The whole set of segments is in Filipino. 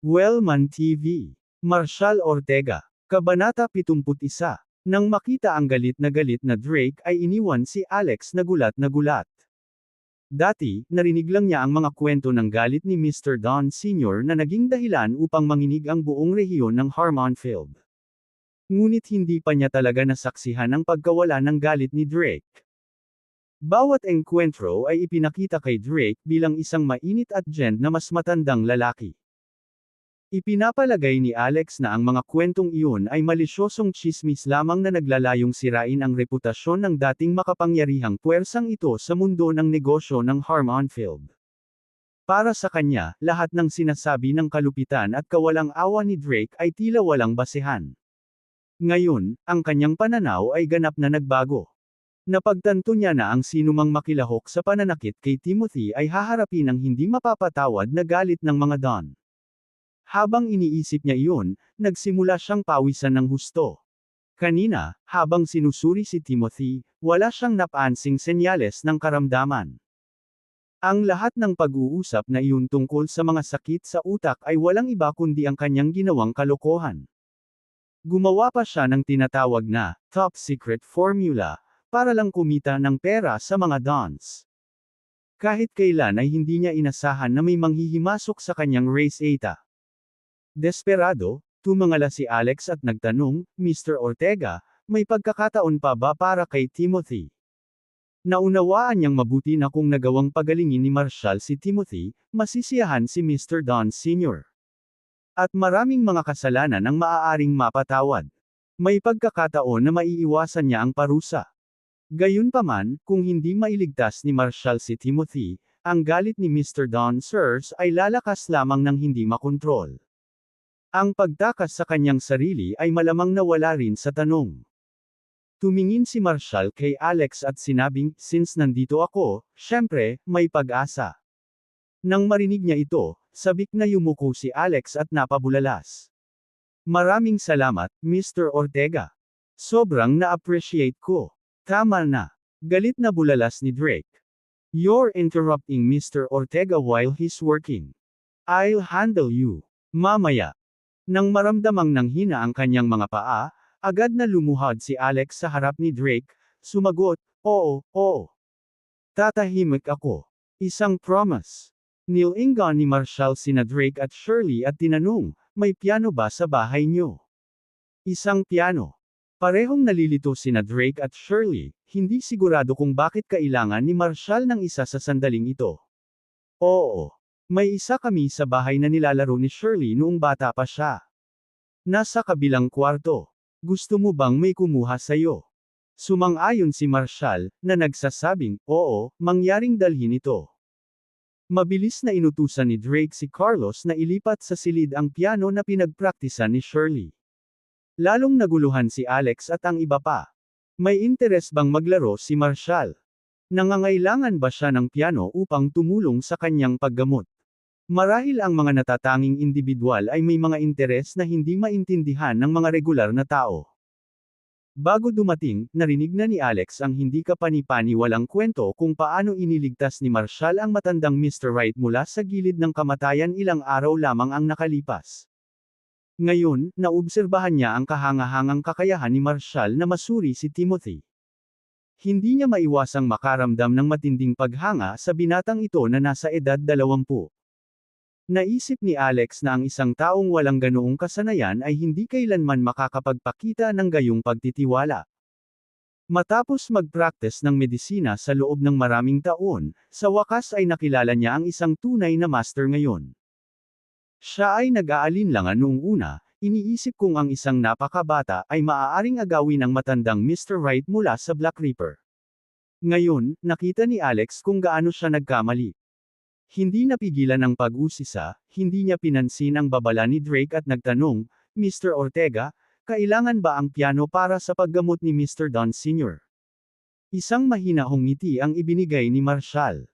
Wellman TV. Marshall Ortega. Kabanata 71. Nang makita ang galit na Drake ay iniwan si Alex na gulat na gulat. Dati, narinig lang niya ang mga kwento ng galit ni Mr. Don Sr. na naging dahilan upang manginig ang buong rehiyon ng Harmonfield. Ngunit hindi pa niya talaga nasaksihan ang pagkawala ng galit ni Drake. Bawat engkwentro ay ipinakita kay Drake bilang isang mainit at gent na mas matandang lalaki. Ipinapalagay ni Alex na ang mga kwentong iyon ay malisyosong tsismis lamang na naglalayong sirain ang reputasyon ng dating makapangyarihang puwersang ito sa mundo ng negosyo ng Harmonfield. Para sa kanya, lahat ng sinasabi ng kalupitan at kawalang awa ni Drake ay tila walang basehan. Ngayon, ang kanyang pananaw ay ganap na nagbago. Napagtanto niya na ang sinumang makilahok sa pananakit kay Timothy ay haharapin ang hindi mapapatawad na galit ng mga Don. Habang iniisip niya iyon, nagsimula siyang pawisan ng husto. Kanina, habang sinusuri si Timothy, wala siyang napansing senyales ng karamdaman. Ang lahat ng pag-uusap na iyon tungkol sa mga sakit sa utak ay walang iba kundi ang kanyang ginawang kalokohan. Gumawa pa siya ng tinatawag na top secret formula para lang kumita ng pera sa mga Dons. Kahit kailan ay hindi niya inasahan na may manghihimasok sa kanyang race eta. Desperado, tumangala si Alex at nagtanong, Mr. Ortega, may pagkakataon pa ba para kay Timothy? Naunawaan niyang mabuti na kung nagawang pagalingin ni Marshall si Timothy, masisiyahan si Mr. Don Sr. At maraming mga kasalanan ang maaaring mapatawad. May pagkakataon na maiiwasan niya ang parusa. Gayunpaman, kung hindi mailigtas ni Marshall si Timothy, ang galit ni Mr. Don Sirs ay lalakas lamang ng hindi makontrol. Ang pagtakas sa kanyang sarili ay malamang nawala rin sa tanong. Tumingin si Marshall kay Alex at sinabing, since nandito ako, syempre, may pag-asa. Nang marinig niya ito, sabik na yumuko si Alex at napabulalas. Maraming salamat, Mr. Ortega. Sobrang na-appreciate ko. Tama na. Galit na bulalas ni Drake. You're interrupting Mr. Ortega while he's working. I'll handle you. Mamaya. Nang maramdamang nanghina ang kanyang mga paa, agad na lumuhad si Alex sa harap ni Drake, sumagot, oo, oo. Tatahimik ako. Isang promise. Nilingan ni Marshall sina Drake at Shirley at tinanong, may piano ba sa bahay niyo? Isang piano. Parehong nalilito sina Drake at Shirley, hindi sigurado kung bakit kailangan ni Marshall ng isa sa sandaling ito. Oo. May isa kami sa bahay na nilalaro ni Shirley noong bata pa siya. Nasa kabilang kwarto. Gusto mo bang may kumuha sa'yo? Sumang-ayon si Marshall, na nagsasabing, oo, mangyaring dalhin ito. Mabilis na inutusan ni Drake si Carlos na ilipat sa silid ang piano na pinagpraktisan ni Shirley. Lalong naguluhan si Alex at ang iba pa. May interes bang maglaro si Marshall? Nangangailangan ba siya ng piano upang tumulong sa kanyang paggamot? Marahil ang mga natatanging individual ay may mga interes na hindi maintindihan ng mga regular na tao. Bago dumating, narinig na ni Alex ang hindi kapani-paniwalang kwento kung paano iniligtas ni Marshall ang matandang Mr. Wright mula sa gilid ng kamatayan ilang araw lamang ang nakalipas. Ngayon, naobserbahan niya ang kahangahangang kakayahan ni Marshall na masuri si Timothy. Hindi niya maiwasang makaramdam ng matinding paghanga sa binatang ito na nasa edad 20. Naisip ni Alex na ang isang taong walang ganoong kasanayan ay hindi kailanman makakapagpakita ng gayong pagtitiwala. Matapos mag-practice ng medisina sa loob ng maraming taon, sa wakas ay nakilala niya ang isang tunay na master ngayon. Siya ay nag-aalinlangan noong una, iniisip kung ang isang napakabata ay maaaring agawin ang matandang Mr. Wright mula sa Black Reaper. Ngayon, nakita ni Alex kung gaano siya nagkamali. Hindi napigilan ang pag-usisa, hindi niya pinansin ang babala ni Drake at nagtanong, Mr. Ortega, kailangan ba ang piano para sa paggamot ni Mr. Don Sr.? Isang mahinahong ngiti ang ibinigay ni Marshall.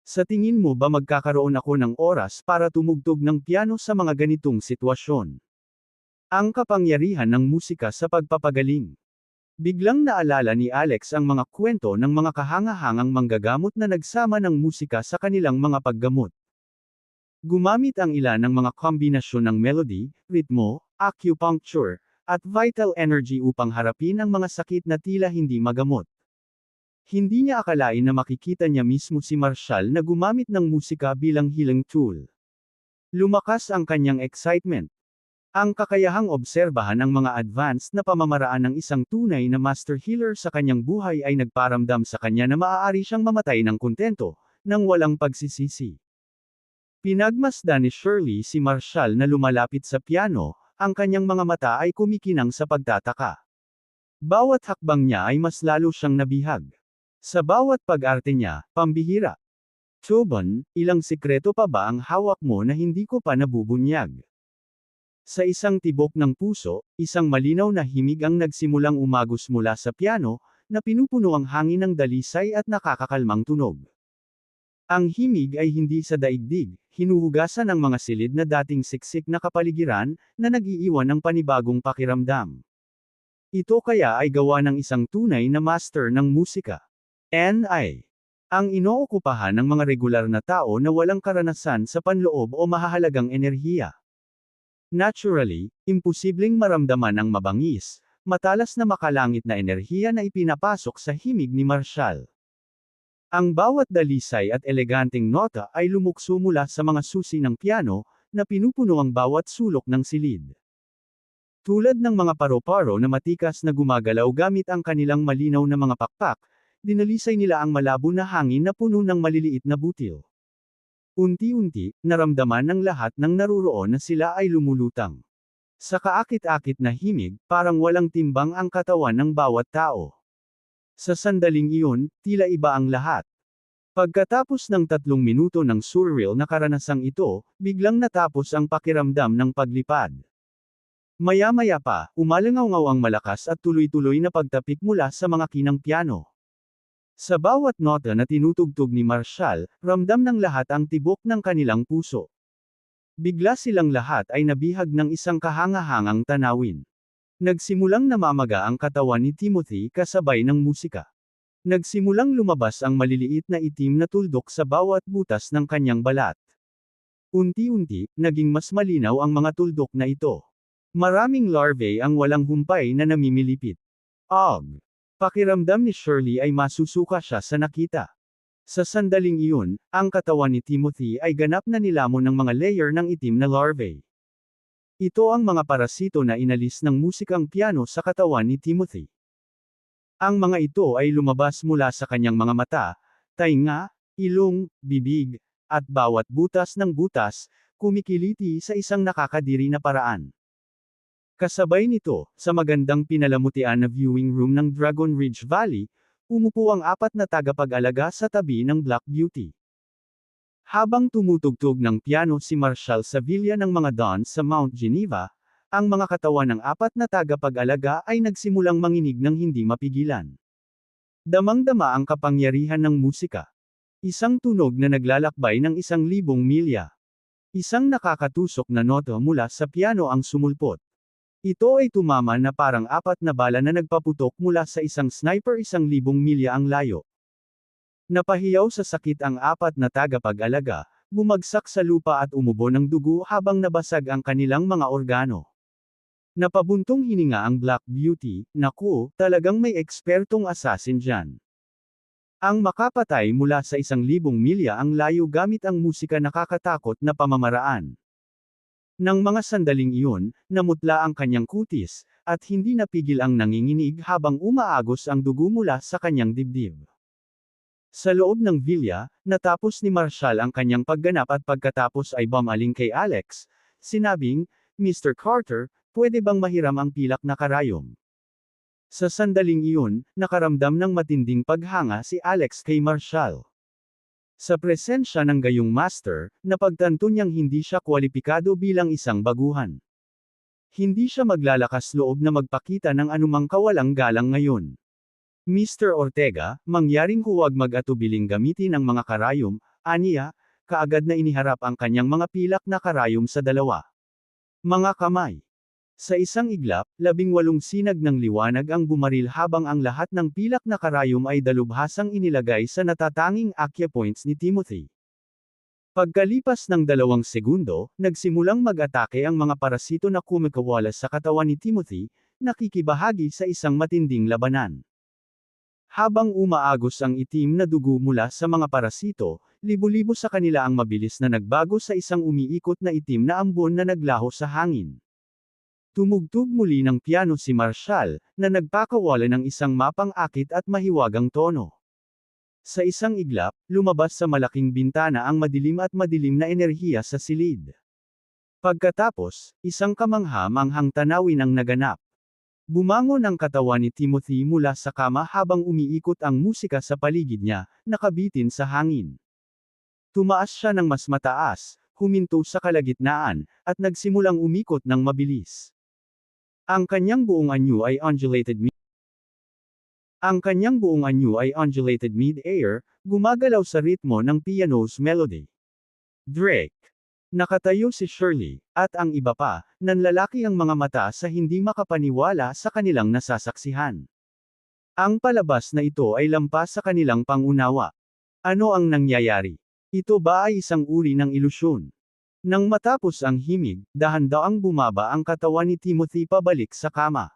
Sa tingin mo ba magkakaroon ako ng oras para tumugtog ng piano sa mga ganitong sitwasyon? Ang kapangyarihan ng musika sa pagpapagaling. Biglang naalala ni Alex ang mga kwento ng mga kahangahangang manggagamot na nagsama ng musika sa kanilang mga paggamot. Gumamit ang ilan ng mga kombinasyon ng melody, ritmo, acupuncture, at vital energy upang harapin ang mga sakit na tila hindi magamot. Hindi niya akalain na makikita niya mismo si Marshall na gumamit ng musika bilang healing tool. Lumakas ang kanyang excitement. Ang kakayahang obserbahan ang mga advanced na pamamaraan ng isang tunay na master healer sa kanyang buhay ay nagparamdam sa kanya na maaari siyang mamatay ng kontento, nang walang pagsisisi. Pinagmasdan ni Shirley si Marshall na lumalapit sa piano, ang kanyang mga mata ay kumikinang sa pagtataka. Bawat hakbang niya ay mas lalo siyang nabihag. Sa bawat pag-arte niya, pambihira. Tobon, ilang sikreto pa ba ang hawak mo na hindi ko pa nabubunyag? Sa isang tibok ng puso, isang malinaw na himig ang nagsimulang umagos mula sa piano, na pinupuno ang hangin ng dalisay at nakakakalmang tunog. Ang himig ay hindi sa daigdig, hinuhugasan ang mga silid na dating siksik na kapaligiran, na nag-iiwan ng panibagong pakiramdam. Ito kaya ay gawa ng isang tunay na master ng musika. N.I. Ang inookupahan ng mga regular na tao na walang karanasan sa panloob o mahahalagang enerhiya. Naturally, imposibleng maramdaman ang mabangis, matalas na makalangit na enerhiya na ipinapasok sa himig ni Marshall. Ang bawat dalisay at eleganteng nota ay lumukso mula sa mga susi ng piano, na pinupuno ang bawat sulok ng silid. Tulad ng mga paro-paro na matikas na gumagalaw gamit ang kanilang malinaw na mga pakpak, dinalisay nila ang malabo na hangin na puno ng maliliit na butil. Unti-unti, naramdaman ng lahat ng naruroon na sila ay lumulutang. Sa kaakit-akit na himig, parang walang timbang ang katawan ng bawat tao. Sa sandaling iyon, tila iba ang lahat. Pagkatapos ng 3 minuto ng surreal na karanasang ito, biglang natapos ang pakiramdam ng paglipad. Maya-maya pa, umalangaw ang malakas at tuloy-tuloy na pagtapik mula sa mga kinang piano. Sa bawat nota na tinutugtog ni Marshall, ramdam ng lahat ang tibok ng kanilang puso. Bigla silang lahat ay nabihag ng isang kahangahangang tanawin. Nagsimulang namamaga ang katawan ni Timothy kasabay ng musika. Nagsimulang lumabas ang maliliit na itim na tuldok sa bawat butas ng kanyang balat. Unti-unti, naging mas malinaw ang mga tuldok na ito. Maraming larvae ang walang humpay na namimilipit. Pakiramdam ni Shirley ay masusuka siya sa nakita. Sa sandaling iyon, ang katawan ni Timothy ay ganap na nilamon ng mga layer ng itim na larvae. Ito ang mga parasito na inalis ng musikang piano sa katawan ni Timothy. Ang mga ito ay lumabas mula sa kanyang mga mata, tainga, ilong, bibig, at bawat butas ng butas, kumikiliti sa isang nakakadiri na paraan. Kasabay nito, sa magandang pinalamutian na viewing room ng Dragon Ridge Valley, umupo ang 4 na tagapag-alaga sa tabi ng Black Beauty. Habang tumutugtog ng piano si Marshall sa Villa ng mga Dons sa Mount Geneva, ang mga katawan ng 4 na tagapag-alaga ay nagsimulang manginig ng hindi mapigilan. Damang-dama ang kapangyarihan ng musika. Isang tunog na naglalakbay ng 1,000 milya. Isang nakakatusok na nota mula sa piano ang sumulpot. Ito ay tumama na parang 4 na bala na nagpaputok mula sa isang sniper 1,000 milya ang layo. Napahiyaw sa sakit ang 4 na tagapag-alaga, bumagsak sa lupa at umubo ng dugo habang nabasag ang kanilang mga organo. Napabuntong hininga ang Black Beauty, naku, talagang may ekspertong assassin dyan. Ang makapatay mula sa 1,000 milya ang layo gamit ang musika nakakatakot na pamamaraan. Nang mga sandaling iyon, namutla ang kanyang kutis, at hindi napigil ang nanginginig habang umaagos ang dugo mula sa kanyang dibdib. Sa loob ng villa, natapos ni Marshall ang kanyang pagganap at pagkatapos ay bumaling kay Alex, sinabing, Mr. Carter, pwede bang mahiram ang pilak na karayom? Sa sandaling iyon, nakaramdam ng matinding paghanga si Alex kay Marshall. Sa presensya ng gayong master, napagtanto niyang hindi siya kwalipikado bilang isang baguhan. Hindi siya maglalakas loob na magpakita ng anumang kawalang galang ngayon. Mr. Ortega, mangyaring huwag mag-atubiling gamitin ang mga karayom, aniya, kaagad na iniharap ang kanyang mga pilak na karayom sa dalawa. Mga kamay. Sa isang iglap, 18 sinag ng liwanag ang bumaril habang ang lahat ng pilak na karayom ay dalubhasang inilagay sa natatanging acupoints ni Timothy. Pagkalipas ng 2 segundo, nagsimulang mag-atake ang mga parasito na kumakawalas sa katawan ni Timothy, nakikibahagi sa isang matinding labanan. Habang umaagos ang itim na dugo mula sa mga parasito, libo-libo sa kanila ang mabilis na nagbago sa isang umiikot na itim na ambon na naglaho sa hangin. Tumugtog muli ng piano si Marshall, na nagpakawala ng isang mapang-akit at mahiwagang tono. Sa isang iglap, lumabas sa malaking bintana ang madilim at madilim na enerhiya sa silid. Pagkatapos, isang kamangha-manghang tanawin ang naganap. Bumangon ang katawan ni Timothy mula sa kama habang umiikot ang musika sa paligid niya, nakabitin sa hangin. Tumaas siya ng mas mataas, huminto sa kalagitnaan, at nagsimulang umikot ng mabilis. Ang kanyang buong anyo ay undulated mid-air, gumagalaw sa ritmo ng piano's melody. Drake. Nakatayo si Shirley, at ang iba pa, nanlalaki ang mga mata sa hindi makapaniwala sa kanilang nasasaksihan. Ang palabas na ito ay lampas sa kanilang pangunawa. Ano ang nangyayari? Ito ba ay isang uri ng ilusyon? Nang matapos ang himig, dahan-daang bumaba ang katawan ni Timothy pabalik sa kama.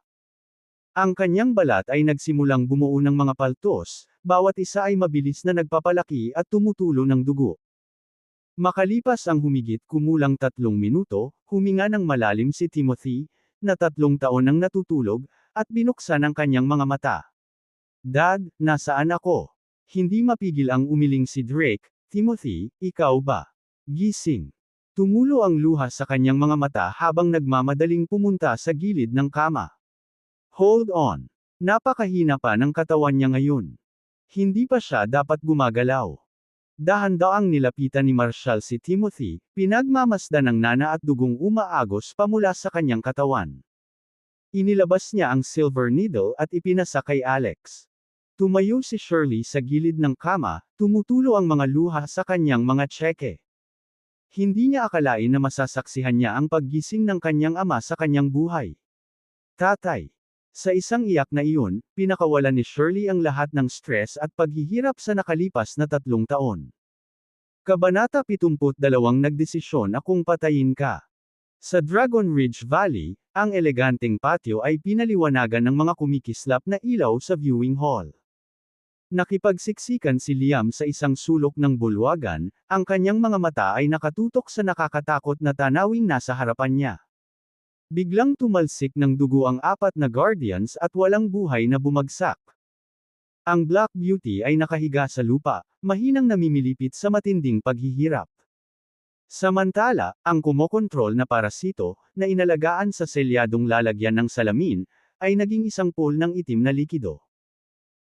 Ang kanyang balat ay nagsimulang bumuo ng mga paltos, bawat isa ay mabilis na nagpapalaki at tumutulo ng dugo. Makalipas ang humigit kumulang 3 minuto, huminga ng malalim si Timothy, na 3 taon nang natutulog, at binuksan ang kanyang mga mata. Dad, nasaan ako? Hindi mapigil ang umiling si Drake. Timothy, ikaw ba? Gising. Tumulo ang luha sa kanyang mga mata habang nagmamadaling pumunta sa gilid ng kama. Hold on. Napakahina pa ng katawan niya ngayon. Hindi pa siya dapat gumagalaw. Dahan-daang nilapitan ni Marshall si Timothy, pinagmamasdan ng nana at dugong umaagos pamula sa kanyang katawan. Inilabas niya ang silver needle at ipinasa kay Alex. Tumayo si Shirley sa gilid ng kama, tumutulo ang mga luha sa kanyang mga tseke. Hindi niya akalain na masasaksihan niya ang paggising ng kanyang ama sa kanyang buhay. Tatay. Sa isang iyak na iyon, pinakawalan ni Shirley ang lahat ng stress at paghihirap sa nakalipas na 3 taon. Kabanata 72 Nagdesisyon akong patayin ka. Sa Dragon Ridge Valley, ang eleganteng patio ay pinaliwanagan ng mga kumikislap na ilaw sa viewing hall. Nakipagsiksikan si Liam sa isang sulok ng bulwagan, ang kanyang mga mata ay nakatutok sa nakakatakot na tanawing nasa harapan niya. Biglang tumalsik ng dugo ang 4 na guardians at walang buhay na bumagsak. Ang Black Beauty ay nakahiga sa lupa, mahinang namimilipit sa matinding paghihirap. Samantala, ang kumokontrol na parasito, na inalagaan sa selyadong lalagyan ng salamin, ay naging isang pool ng itim na likido.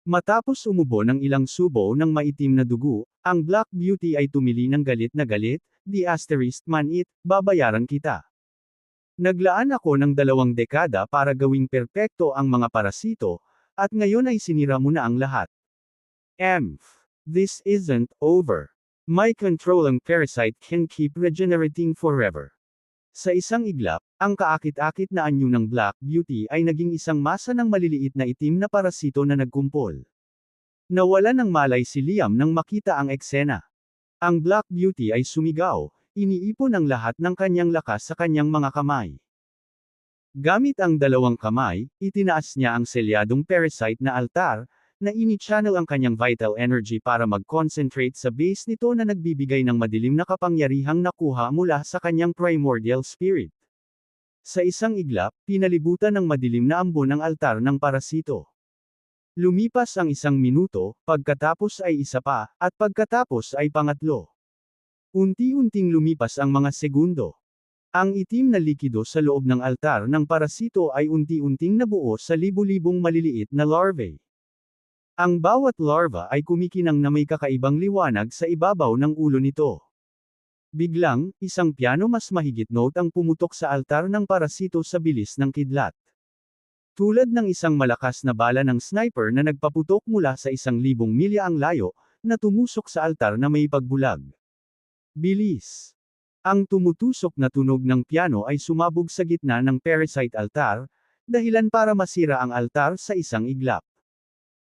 Matapos umubo ng ilang subo ng maitim na dugo, ang Black Beauty ay tumili ng galit na galit, "The asterisk man it, babayaran kita." Naglaan ako ng 2 dekada para gawing perpekto ang mga parasito, at ngayon ay sinira mo na ang lahat. This isn't over. My controlling parasite can keep regenerating forever. Sa isang iglap, ang kaakit-akit na anyo ng Black Beauty ay naging isang masa ng maliliit na itim na parasito na nagkumpol. Nawalan ng malay si Liam nang makita ang eksena. Ang Black Beauty ay sumigaw, iniipon ang lahat ng kanyang lakas sa kanyang mga kamay. Gamit ang 2 kamay, itinaas niya ang selyadong parasite na altar, na ini-channel ang kanyang vital energy para mag-concentrate sa base nito na nagbibigay ng madilim na kapangyarihang nakuha mula sa kanyang primordial spirit. Sa isang iglap, pinalibutan ng madilim na ambon ang altar ng parasito. Lumipas ang 1 minuto, pagkatapos ay isa pa, at pagkatapos ay pangatlo. Unti-unting lumipas ang mga segundo. Ang itim na likido sa loob ng altar ng parasito ay unti-unting nabuo sa libu-libong maliliit na larvae. Ang bawat larva ay kumikinang na may kakaibang liwanag sa ibabaw ng ulo nito. Biglang, isang piano mas mahigit note ang pumutok sa altar ng parasito sa bilis ng kidlat. Tulad ng isang malakas na bala ng sniper na nagpaputok mula sa 1,000 milya ang layo, na tumusok sa altar na may pagbulag. Bilis! Ang tumutusok na tunog ng piano ay sumabog sa gitna ng parasite altar, dahilan para masira ang altar sa isang iglap.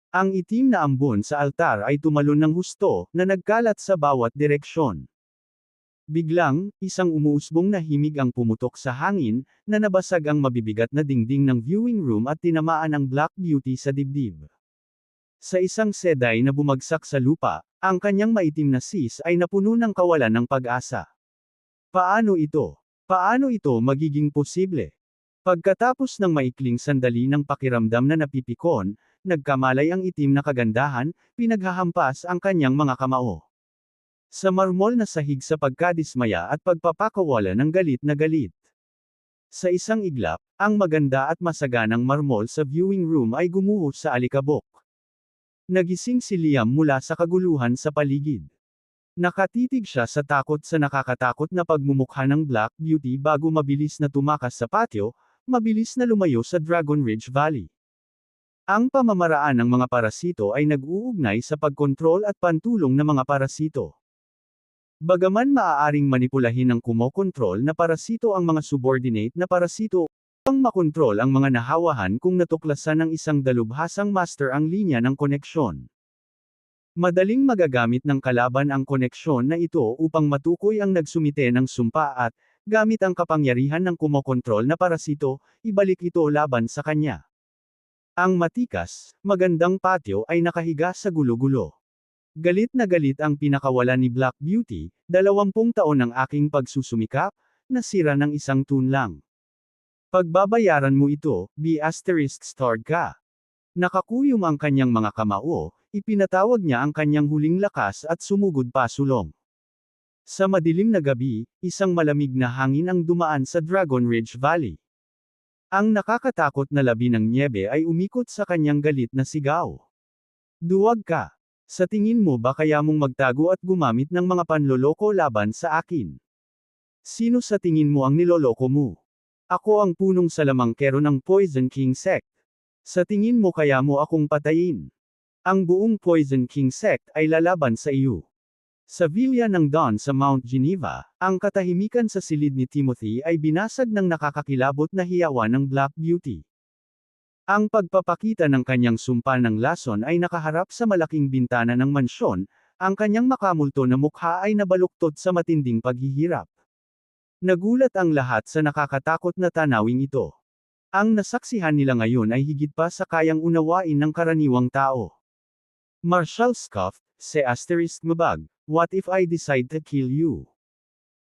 Ang itim na ambon sa altar ay tumalon ng husto, na nagkalat sa bawat direksyon. Biglang, isang umuusbong na himig ang pumutok sa hangin, na nabasag ang mabibigat na dingding ng viewing room at tinamaan ang Black Beauty sa dibdib. Sa isang seday na bumagsak sa lupa, ang kanyang maitim na sis ay napuno ng kawalan ng pag-asa. Paano ito? Paano ito magiging posible? Pagkatapos ng maikling sandali ng pakiramdam na napipikon, nagkamalay ang itim na kagandahan, pinaghahampas ang kanyang mga kamao. Sa marmol na sahig sa pagkadismaya at pagpapakawala ng galit na galit. Sa isang iglap, ang maganda at masaganang marmol sa viewing room ay gumuho sa alikabok. Nagising si Liam mula sa kaguluhan sa paligid. Nakatitig siya sa takot sa nakakatakot na pagmumukha ng Black Beauty bago mabilis na tumakas sa patio, mabilis na lumayo sa Dragon Ridge Valley. Ang pamamaraan ng mga parasito ay nag-uugnay sa pagkontrol at pantulong ng mga parasito. Bagaman maaaring manipulahin ng kumokontrol na parasito ang mga subordinate na parasito, upang makontrol ang mga nahawahan kung natuklasan ng isang dalubhasang master ang linya ng koneksyon. Madaling magagamit ng kalaban ang koneksyon na ito upang matukoy ang nagsumite ng sumpa at, gamit ang kapangyarihan ng kumokontrol na parasito, ibalik ito laban sa kanya. Ang matikas, magandang patio ay nakahiga sa gulo-gulo. Galit na galit ang pinakawalan ni Black Beauty, 20 taon ng aking pagsusumikap, nasira ng isang tun lang. Pagbabayaran mo ito, ***starred ka. Nakakuyom ang kanyang mga kamao, ipinatawag niya ang kanyang huling lakas at sumugod pasulong. Sa madilim na gabi, isang malamig na hangin ang dumaan sa Dragon Ridge Valley. Ang nakakatakot na labi ng nyebe ay umikot sa kanyang galit na sigaw. Duwag ka! Sa tingin mo ba kaya mong magtago at gumamit ng mga panloloko laban sa akin? Sino sa tingin mo ang niloloko mo? Ako ang punong salamangkero ng Poison King Sect. Sa tingin mo kaya mo akong patayin? Ang buong Poison King Sect ay lalaban sa iyo. Sa Villa ng Dawn sa Mount Geneva, ang katahimikan sa silid ni Timothy ay binasag ng nakakakilabot na hiyawan ng Black Beauty. Ang pagpapakita ng kanyang sumpa ng lason ay nakaharap sa malaking bintana ng mansyon, ang kanyang makamulto na mukha ay nabaluktot sa matinding paghihirap. Nagulat ang lahat sa nakakatakot na tanawing ito. Ang nasaksihan nila ngayon ay higit pa sa kayang unawain ng karaniwang tao. Marshall scoffed, ***mabag, what if I decide to kill you?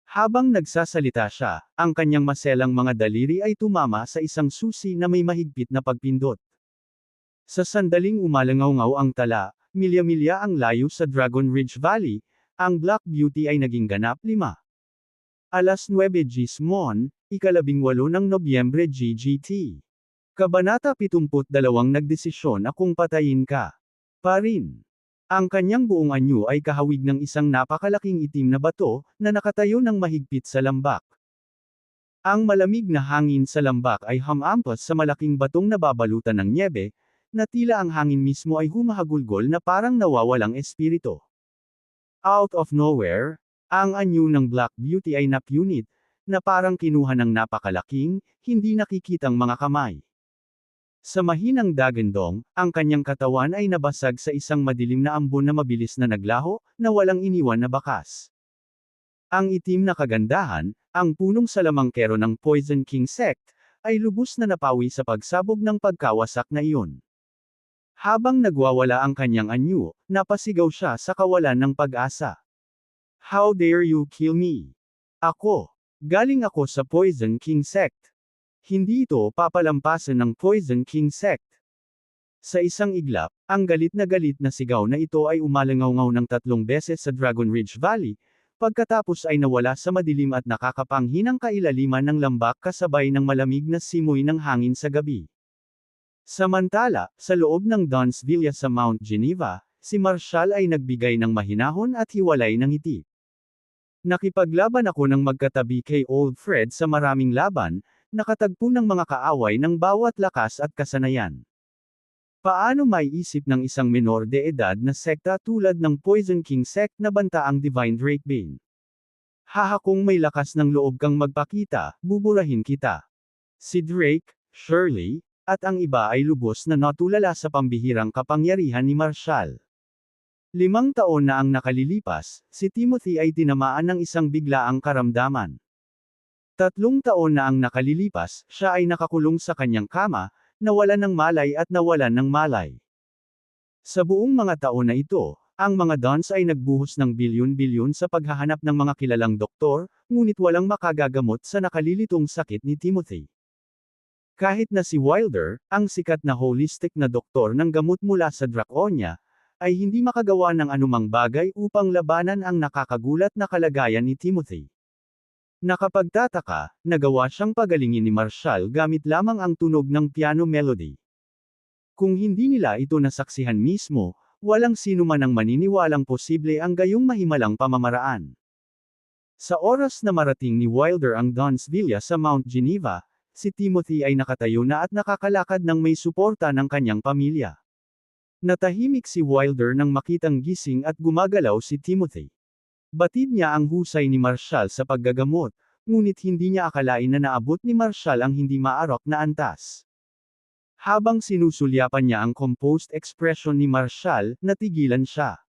Habang nagsasalita siya, ang kanyang maselang mga daliri ay tumama sa isang susi na may mahigpit na pagpindot. Sa sandaling umalangaw-ngaw ang tala, milya-milya ang layo sa Dragon Ridge Valley, ang Black Beauty ay naging ganap 5. Alas 9 GMT, 18 ng Nobyembre GGT. Kabanata 72 Nagdesisyon akong patayin ka. Pa rin. Ang kanyang buong anyo ay kahawig ng isang napakalaking itim na bato, na nakatayo ng mahigpit sa lambak. Ang malamig na hangin sa lambak ay hamampas sa malaking batong nababalutan ng nyebe, na tila ang hangin mismo ay humahagulgol na parang nawawalang espiritu. Out of nowhere, ang anyo ng Black Beauty ay napunit, na parang kinuha ng napakalaking, hindi nakikitang mga kamay. Sa mahinang dagandong, ang kanyang katawan ay nabasag sa isang madilim na ambon na mabilis na naglaho, na walang iniwan na bakas. Ang itim na kagandahan, ang punong salamangkero ng Poison King Sect, ay lubos na napawi sa pagsabog ng pagkawasak na iyon. Habang nagwawala ang kanyang anyo, napasigaw siya sa kawalan ng pag-asa. How dare you kill me? Ako. Galing ako sa Poison King Sect. Hindi ito papalampasan ng Poison King Sect. Sa isang iglap, ang galit na sigaw na ito ay umalangaw-ngaw ng 3 beses sa Dragon Ridge Valley, pagkatapos ay nawala sa madilim at nakakapanghinang kailaliman ng lambak kasabay ng malamig na simoy ng hangin sa gabi. Samantala, sa loob ng Dawn's Villa sa Mount Geneva, si Marshall ay nagbigay ng mahinahon at hiwalay ng ngiti. Nakipaglaban ako ng magkatabi kay Old Fred sa maraming laban, nakatagpo ng mga kaaway ng bawat lakas at kasanayan. Paano maiisip ng isang menor de edad na sekta tulad ng Poison King Sect na banta ang Divine Drakebane? Haha, kung may lakas ng loob kang magpakita, buburahin kita. Si Drake, Shirley, at ang iba ay lubos na natulala sa pambihirang kapangyarihan ni Marshall. 5 taon na ang nakalilipas, si Timothy ay tinamaan ng isang biglaang karamdaman. 3 taon na ang nakalilipas, siya ay nakakulong sa kanyang kama, nawalan ng malay at nawalan ng malay. Sa buong mga taon na ito, ang mga Dons ay nagbuhos ng bilyon-bilyon sa paghahanap ng mga kilalang doktor, ngunit walang makagagamot sa nakalilitong sakit ni Timothy. Kahit na si Wilder, ang sikat na holistic na doktor ng gamot mula sa Draconia, ay hindi makagawa ng anumang bagay upang labanan ang nakakagulat na kalagayan ni Timothy. Nakapagtataka, nagawa siyang pagalingin ni Marshall gamit lamang ang tunog ng piano melody. Kung hindi nila ito nasaksihan mismo, walang sino man ang maniniwalang posible ang gayong mahimalang pamamaraan. Sa oras na marating ni Wilder ang Don's Villa sa Mount Geneva, si Timothy ay nakatayo na at nakakalakad ng may suporta ng kanyang pamilya. Natahimik si Wilder nang makitang gising at gumagalaw si Timothy. Batid niya ang husay ni Marshall sa paggagamot, ngunit hindi niya akalain na naabot ni Marshall ang hindi maarok na antas. Habang sinusulyapan niya ang composed expression ni Marshall, natigilan siya.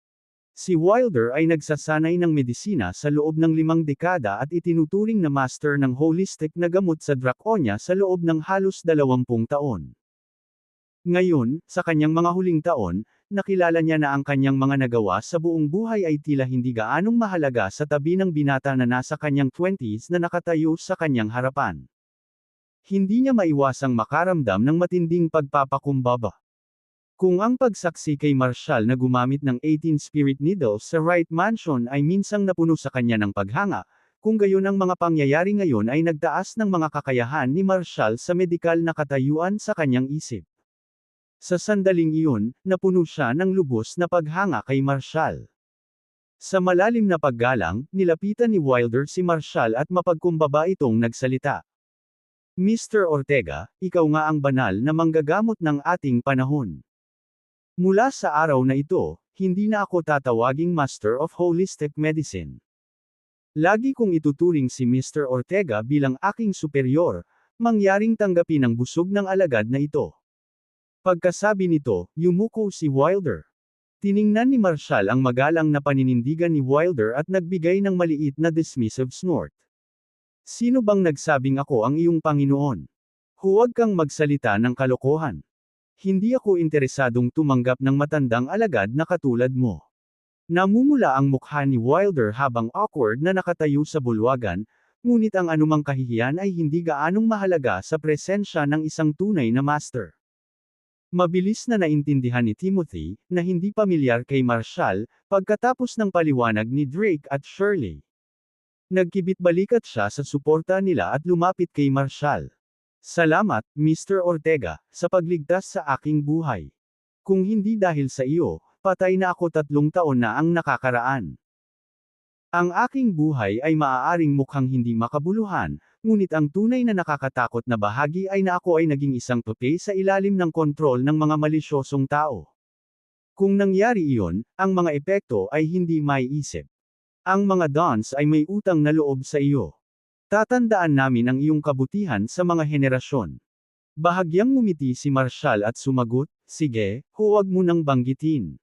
Si Wilder ay nagsasanay ng medisina sa loob ng 5 dekada at itinuturing na master ng holistic na gamot sa Draconia sa loob ng halos 20 taon. Ngayon, sa kanyang mga huling taon, nakilala niya na ang kanyang mga nagawa sa buong buhay ay tila hindi gaanong mahalaga sa tabi ng binata na nasa kanyang 20s na nakatayo sa kanyang harapan. Hindi niya maiwasang makaramdam ng matinding pagpapakumbaba. Kung ang pagsaksi kay Marshall na gumamit ng 18 spirit needles sa Wright Mansion ay minsang napuno sa kanya ng paghanga, kung gayon ang mga pangyayari ngayon ay nagtaas ng mga kakayahan ni Marshall sa medikal na katayuan sa kanyang isip. Sa sandaling iyon, napuno siya ng lubos na paghanga kay Marshall. Sa malalim na paggalang, nilapitan ni Wilder si Marshall at mapagkumbaba itong nagsalita. Mr. Ortega, ikaw nga ang banal na manggagamot ng ating panahon. Mula sa araw na ito, hindi na ako tatawaging Master of Holistic Medicine. Lagi kong ituturing si Mr. Ortega bilang aking superior, mangyaring tanggapin ang busog ng alagad na ito. Pagkasabi nito, yumuko si Wilder. Tiningnan ni Marshall ang magalang na paninindigan ni Wilder at nagbigay ng maliit na dismissive snort. Sino bang nagsabing ako ang iyong Panginoon? Huwag kang magsalita ng kalokohan. Hindi ako interesadong tumanggap ng matandang alagad na katulad mo. Namumula ang mukha ni Wilder habang awkward na nakatayo sa bulwagan, ngunit ang anumang kahihiyan ay hindi gaanong mahalaga sa presensya ng isang tunay na master. Mabilis na naintindihan ni Timothy, na hindi pamilyar kay Marshall, pagkatapos ng paliwanag ni Drake at Shirley. Nagkibit-balikat siya sa suporta nila at lumapit kay Marshall. Salamat, Mr. Ortega, sa pagligtas sa aking buhay. Kung hindi dahil sa iyo, patay na ako 3 taon na ang nakakaraan. Ang aking buhay ay maaaring mukhang hindi makabuluhan, ngunit ang tunay na nakakatakot na bahagi ay na ako ay naging isang pupe sa ilalim ng kontrol ng mga malisyosong tao. Kung nangyari iyon, ang mga epekto ay hindi maiisip. Ang mga Dons ay may utang na loob sa iyo. Tatandaan namin ang iyong kabutihan sa mga henerasyon. Bahagyang ngumiti si Marshall at sumagot, sige, huwag mo nang banggitin.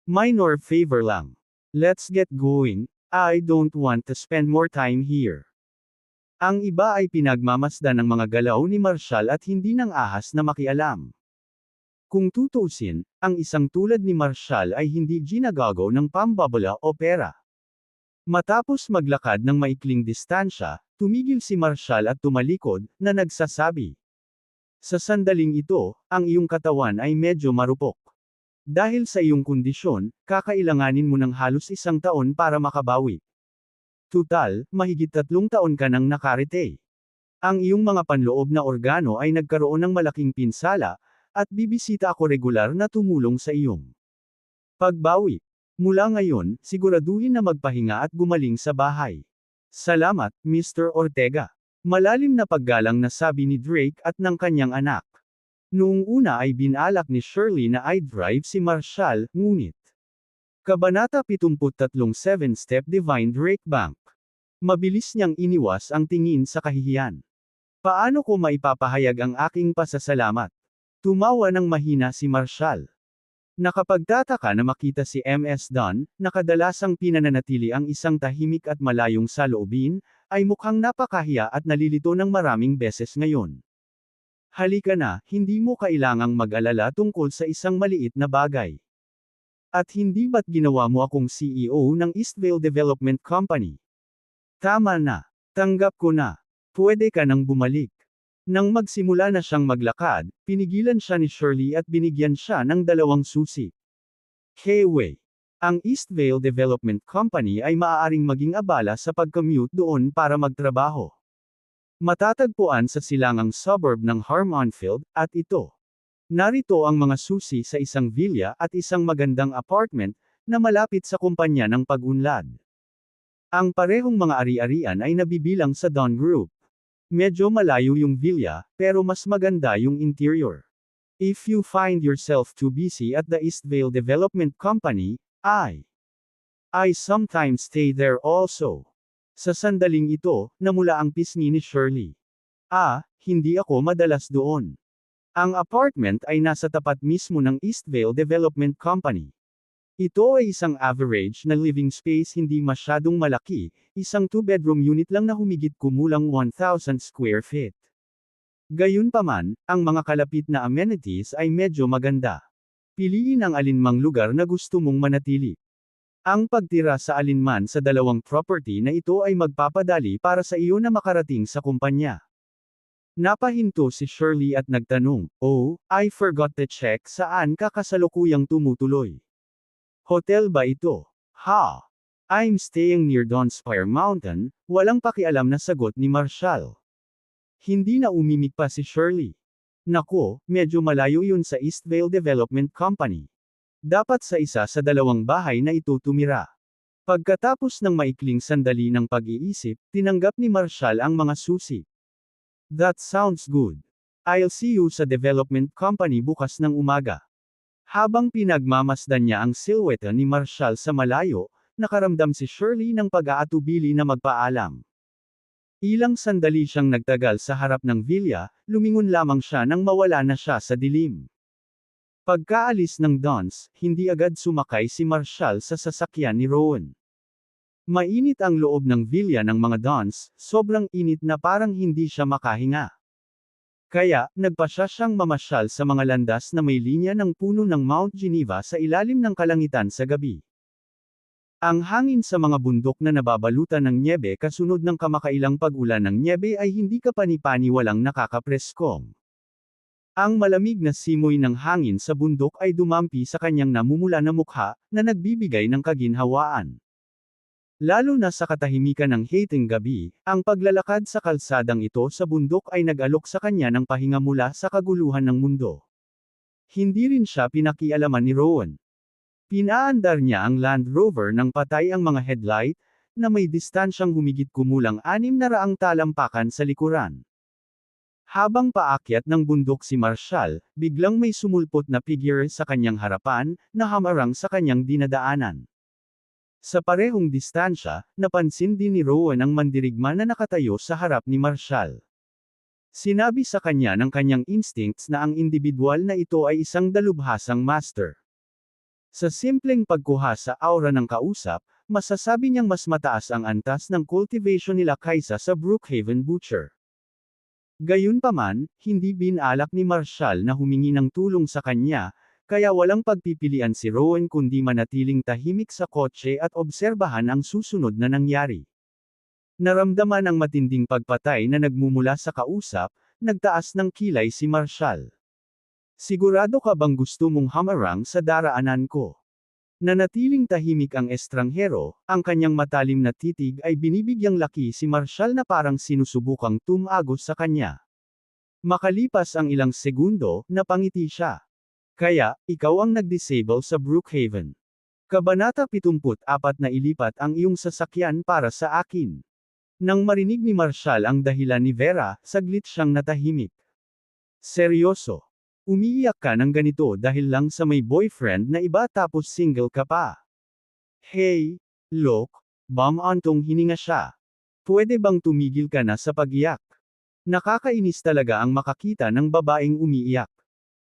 Minor favor lang. Let's get going, I don't want to spend more time here. Ang iba ay pinagmamasdan ng mga galaw ni Marshall at hindi nang ahas na makialam. Kung tutuusin, ang isang tulad ni Marshall ay hindi ginagago ng pambabala o pera. Matapos maglakad ng maikling distansya, tumigil si Marshall at tumalikod, na nagsasabi. Sa sandaling ito, ang iyong katawan ay medyo marupok. Dahil sa iyong kondisyon, kakailanganin mo ng halos 1 taon para makabawi. Tutal, mahigit 3 taon ka nang nakarete. Ang iyong mga panloob na organo ay nagkaroon ng malaking pinsala, at bibisita ako regular na tumulong sa iyong pagbawi. Mula ngayon, siguraduhin na magpahinga at gumaling sa bahay. Salamat, Mr. Ortega. Malalim na paggalang na sabi ni Drake at ng kanyang anak. Noong una ay binalak ni Shirley na i-drive si Marshall, ngunit. Kabanata 73 7-Step Divine Drake Bank. Mabilis niyang iniwas ang tingin sa kahihiyan. Paano ko maipapahayag ang aking pasasalamat? Tumawa ng mahina si Marshall. Nakapagtataka na makita si MS Don, na kadalasang pinananatili ang isang tahimik at malayong saloobin, ay mukhang napakahiya at nalilito ng maraming beses ngayon. Halika na, hindi mo kailangang mag-alala tungkol sa isang maliit na bagay. At hindi ba't ginawa mo akong CEO ng Eastvale Development Company? Tama na. Tanggap ko na. Pwede ka nang bumalik. Nang magsimula na siyang maglakad, pinigilan siya ni Shirley at binigyan siya ng 2 susi. Wei. Ang Eastvale Development Company ay maaaring maging abala sa pag-commute doon para magtrabaho. Matatagpuan sa silangang suburb ng Harmonfield, at ito. Narito ang mga susi sa isang villa at isang magandang apartment, na malapit sa kumpanya ng pag-unlad. Ang parehong mga ari-arian ay nabibilang sa Don Group. Medyo malayo yung villa, pero mas maganda yung interior. If you find yourself too busy at the Eastvale Development Company, I sometimes stay there also. Sa sandaling ito, namula ang pisngi ni Shirley. Hindi ako madalas doon. Ang apartment ay nasa tapat mismo ng Eastvale Development Company. Ito ay isang average na living space, hindi masyadong malaki, isang 2-bedroom unit lang na humigit kumulang 1,000 square feet. Gayunpaman, ang mga kalapit na amenities ay medyo maganda. Piliin ang alinmang lugar na gusto mong manatili. Ang pagtira sa alinman sa 2 property na ito ay magpapadali para sa iyo na makarating sa kumpanya. Napahinto si Shirley at nagtanong, "Oh, I forgot to check saan ka kasalukuyang tumutuloy. Hotel ba ito?" I'm staying near Donspire Mountain, walang pakialam na sagot ni Marshall. Hindi na umimik pa si Shirley. Nako, medyo malayo yun sa Eastvale Development Company. Dapat sa isa sa 2 bahay na ito tumira. Pagkatapos ng maikling sandali ng pag-iisip, tinanggap ni Marshall ang mga susi. That sounds good. I'll see you sa development company bukas ng umaga. Habang pinagmamasdan niya ang silhouette ni Marshall sa malayo, nakaramdam si Shirley ng pag-aatubili na magpaalam. Ilang sandali siyang nagtagal sa harap ng villa, lumingon lamang siya nang mawala na siya sa dilim. Pagkaalis ng Dons, hindi agad sumakay si Marshall sa sasakyan ni Rowan. Mainit ang loob ng villa ng mga Dons, sobrang init na parang hindi siya makahinga. Kaya, nagpasya siyang mamasyal sa mga landas na may linya ng puno ng Mount Geneva sa ilalim ng kalangitan sa gabi. Ang hangin sa mga bundok na nababalutan ng nyebe kasunod ng kamakailang pag-ulan ng nyebe ay hindi kapani-pani walang nakakapreskong. Ang malamig na simoy ng hangin sa bundok ay dumampi sa kanyang namumula na mukha, na nagbibigay ng kaginhawaan. Lalo na sa katahimikan ng hating gabi, ang paglalakad sa kalsadang ito sa bundok ay nag-alok sa kanya ng pahinga mula sa kaguluhan ng mundo. Hindi rin siya pinakialaman ni Rowan. Pinaandar niya ang Land Rover ng patay ang mga headlight, na may distansyang humigit kumulang 600 talampakan sa likuran. Habang paakyat ng bundok si Marshall, biglang may sumulpot na figure sa kanyang harapan, na hamarang sa kanyang dinadaanan. Sa parehong distansya, napansin din ni Rowan ang mandirigma na nakatayo sa harap ni Marshall. Sinabi sa kanya ng kanyang instincts na ang individual na ito ay isang dalubhasang master. Sa simpleng pagkuha sa aura ng kausap, masasabi niyang mas mataas ang antas ng cultivation nila kaysa sa Brookhaven Butcher. Gayunpaman, hindi binalak ni Marshall na humingi ng tulong sa kanya, kaya walang pagpipilian si Rowan kundi manatiling tahimik sa kotse at obserbahan ang susunod na nangyari. Naramdaman ang matinding pagpatay na nagmumula sa kausap, nagtaas ng kilay si Marshall. Sigurado ka bang gusto mong hamarang sa daraanan ko? Nanatiling tahimik ang estranghero, ang kanyang matalim na titig ay binibigyang laki si Marshall na parang sinusubukang tumagos sa kanya. Makalipas ang ilang segundo, napangiti siya. Kaya, ikaw ang nag-disable sa Brookhaven. Kabanata 74 na ilipat ang iyong sasakyan para sa akin. Nang marinig ni Marshall ang dahilan ni Vera, saglit siyang natahimik. Seryoso. Umiiyak ka ng ganito dahil lang sa may boyfriend na iba tapos single ka pa. Hey, look, antong hininga siya. Pwede bang tumigil ka na sa pag-iyak? Nakakainis talaga ang makakita ng babaeng umiiyak.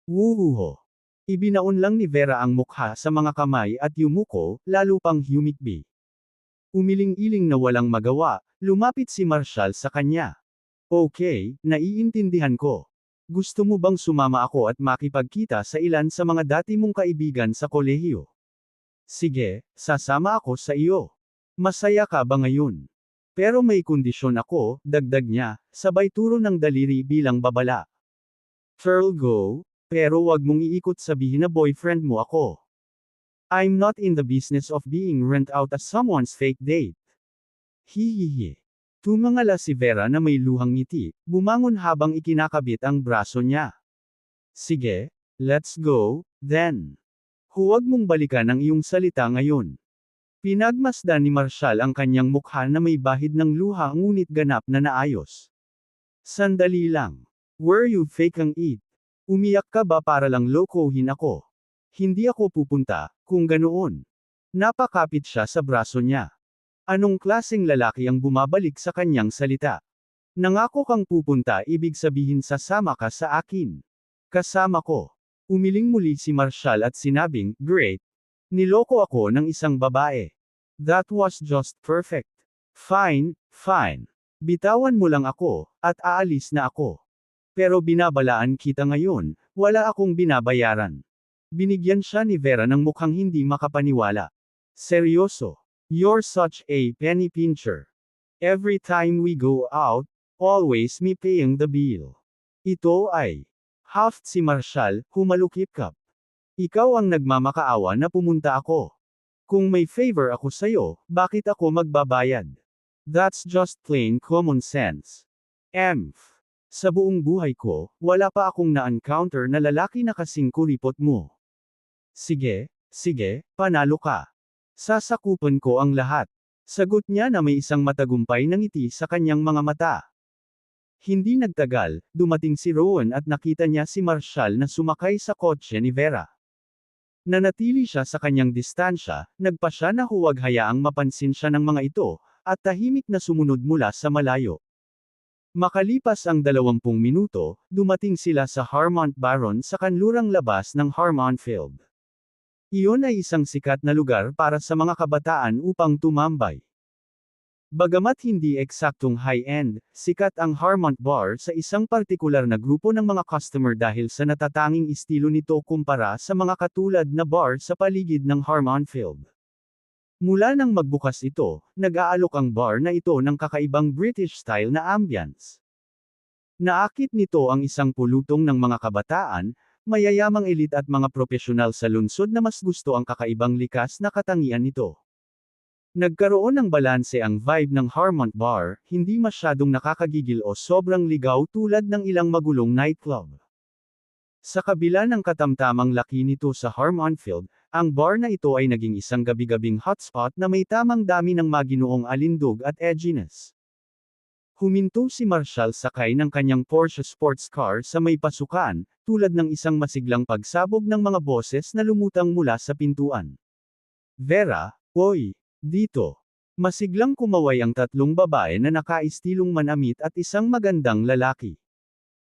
Wuhuho. Ibinaon lang ni Vera ang mukha sa mga kamay at yumuko, lalo pang humikbi. Umiling-iling na walang magawa, lumapit si Marshall sa kanya. Okay, naiintindihan ko. Gusto mo bang sumama ako at makipagkita sa ilan sa mga dati mong kaibigan sa kolehiyo? Sige, sasama ako sa iyo. Masaya ka ba ngayon? Pero may kondisyon ako, dagdag niya, sabay turo ng daliri bilang babala. Pearl go, pero wag mong iikot sabihin na boyfriend mo ako. I'm not in the business of being rent out as someone's fake date. Hihihi. Tumangala si Vera na may luhang ngiti, bumangon habang ikinakabit ang braso niya. Sige, let's go, then. Huwag mong balikan ang iyong salita ngayon. Pinagmasdan ni Marshall ang kanyang mukha na may bahid ng luha ngunit ganap na naayos. Sandali lang. Were you fake ang it? Umiyak ka ba para lang lokohin ako? Hindi ako pupunta, kung ganoon. Napakapit siya sa braso niya. Anong klaseng lalaki ang bumabalik sa kanyang salita? Nangako kang pupunta ibig sabihin sasama ka sa akin. Kasama ko. Umiling muli si Marshall at sinabing, great. Niloko ako ng isang babae. That was just perfect. Fine, fine. Bitawan mo lang ako, at aalis na ako. Pero binabalaan kita ngayon, wala akong binabayaran. Binigyan siya ni Vera ng mukhang hindi makapaniwala. Seryoso. You're such a penny pincher. Every time we go out, always me paying the bill. Ito ay Haft si Marshall, humalukip-kap. Ikaw ang nagmamakaawa na pumunta ako. Kung may favor ako sa'yo, bakit ako magbabayad? That's just plain common sense. Emph. Sa buong buhay ko, wala pa akong na-encounter na lalaki na kasing kuripot mo. Sige, sige, panalo ka. Sasakupan ko ang lahat. Sagot niya na may isang matagumpay na ngiti sa kanyang mga mata. Hindi nagtagal, dumating si Rowan at nakita niya si Marshall na sumakay sa kotse ni Vera. Nanatili siya sa kanyang distansya, nagpa siya na huwag hayaang mapansin siya ng mga ito, at tahimik na sumunod mula sa malayo. Makalipas ang 20 minuto, dumating sila sa Harmont Baron sa kanlurang labas ng Harmont Field. Iyon ay isang sikat na lugar para sa mga kabataan upang tumambay. Bagamat hindi eksaktong high-end, sikat ang Harmont Bar sa isang partikular na grupo ng mga customer dahil sa natatanging estilo nito kumpara sa mga katulad na bar sa paligid ng Harmont Field. Mula nang magbukas ito, nag-aalok ang bar na ito ng kakaibang British style na ambience. Naakit nito ang isang pulutong ng mga kabataan, mayayamang elite at mga profesional sa lungsod na mas gusto ang kakaibang likas na katangian nito. Nagkaroon ng balanse ang vibe ng Harmont Bar, hindi masyadong nakakagigil o sobrang ligaw tulad ng ilang magulong nightclub. Sa kabila ng katamtamang laki nito sa Harmont Field, ang bar na ito ay naging isang gabi-gabing hotspot na may tamang dami ng maginoong alindog at edginess. Huminto si Marshall sakay ng kanyang Porsche sports car sa may pasukan, tulad ng isang masiglang pagsabog ng mga boses na lumutang mula sa pintuan. Vera, oy! Dito. Masiglang kumaway ang tatlong babae na nakaistilong manamit at isang magandang lalaki.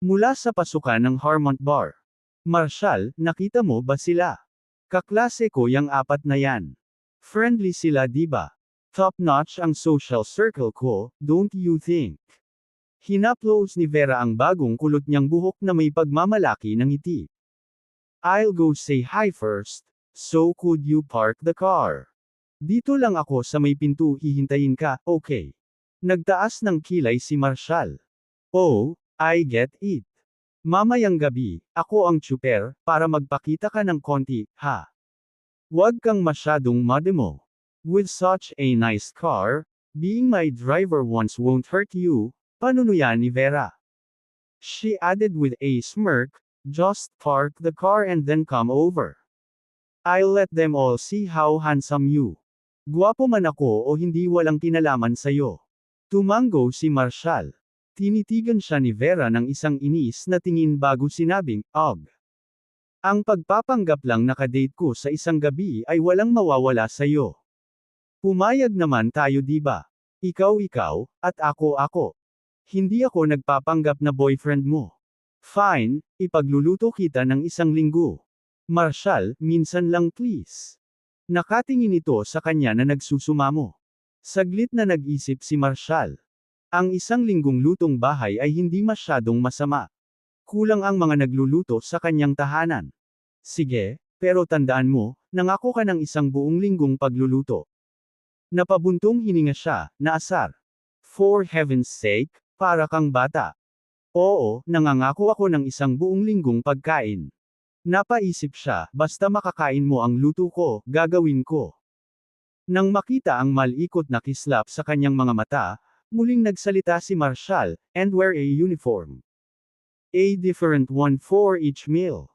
Mula sa pasukan ng Harmont Bar. Marshall, nakita mo ba sila? Kaklase ko yang apat na yan. Friendly sila diba? Top-notch ang social circle ko, don't you think? Hinaplos ni Vera ang bagong kulot niyang buhok na may pagmamalaki ng ngiti. I'll go say hi first, so could you park the car? Dito lang ako sa may pinto hihintayin ka, okay? Nagtaas ng kilay si Marshall. Oh, I get it. Mamayang gabi, ako ang tsuper, para magpakita ka ng konti, ha? Huwag kang masyadong mademo. With such a nice car, being my driver once won't hurt you, panunuya ni Vera. She added with a smirk, just park the car and then come over. I'll let them all see how handsome you. Guwapo man ako o hindi walang kinalaman sa'yo. Tumango si Marshall. Tinitigan siya ni Vera ng isang inis na tingin bago sinabing, "Og. Ang pagpapanggap lang nakadate ko sa isang gabi ay walang mawawala sa'yo. Pumayag naman tayo diba? Ikaw, at ako. Hindi ako nagpapanggap na boyfriend mo. Fine, ipagluluto kita ng isang linggo. Marshall, minsan lang please. Nakatingin ito sa kanya na nagsusumamo. Saglit na nag-isip si Marshall. Ang isang linggong lutong bahay ay hindi masyadong masama. Kulang ang mga nagluluto sa kanyang tahanan. Sige, pero tandaan mo, nangako ka ng isang buong linggong pagluluto. Napabuntong hininga siya, naasar. For heaven's sake, para kang bata. Oo, nangangako ako ng isang buong linggong pagkain. Napaisip siya, basta makakain mo ang luto ko, gagawin ko. Nang makita ang malikot na kislap sa kanyang mga mata, muling nagsalita si Marshall, and wear a uniform. A different one for each meal.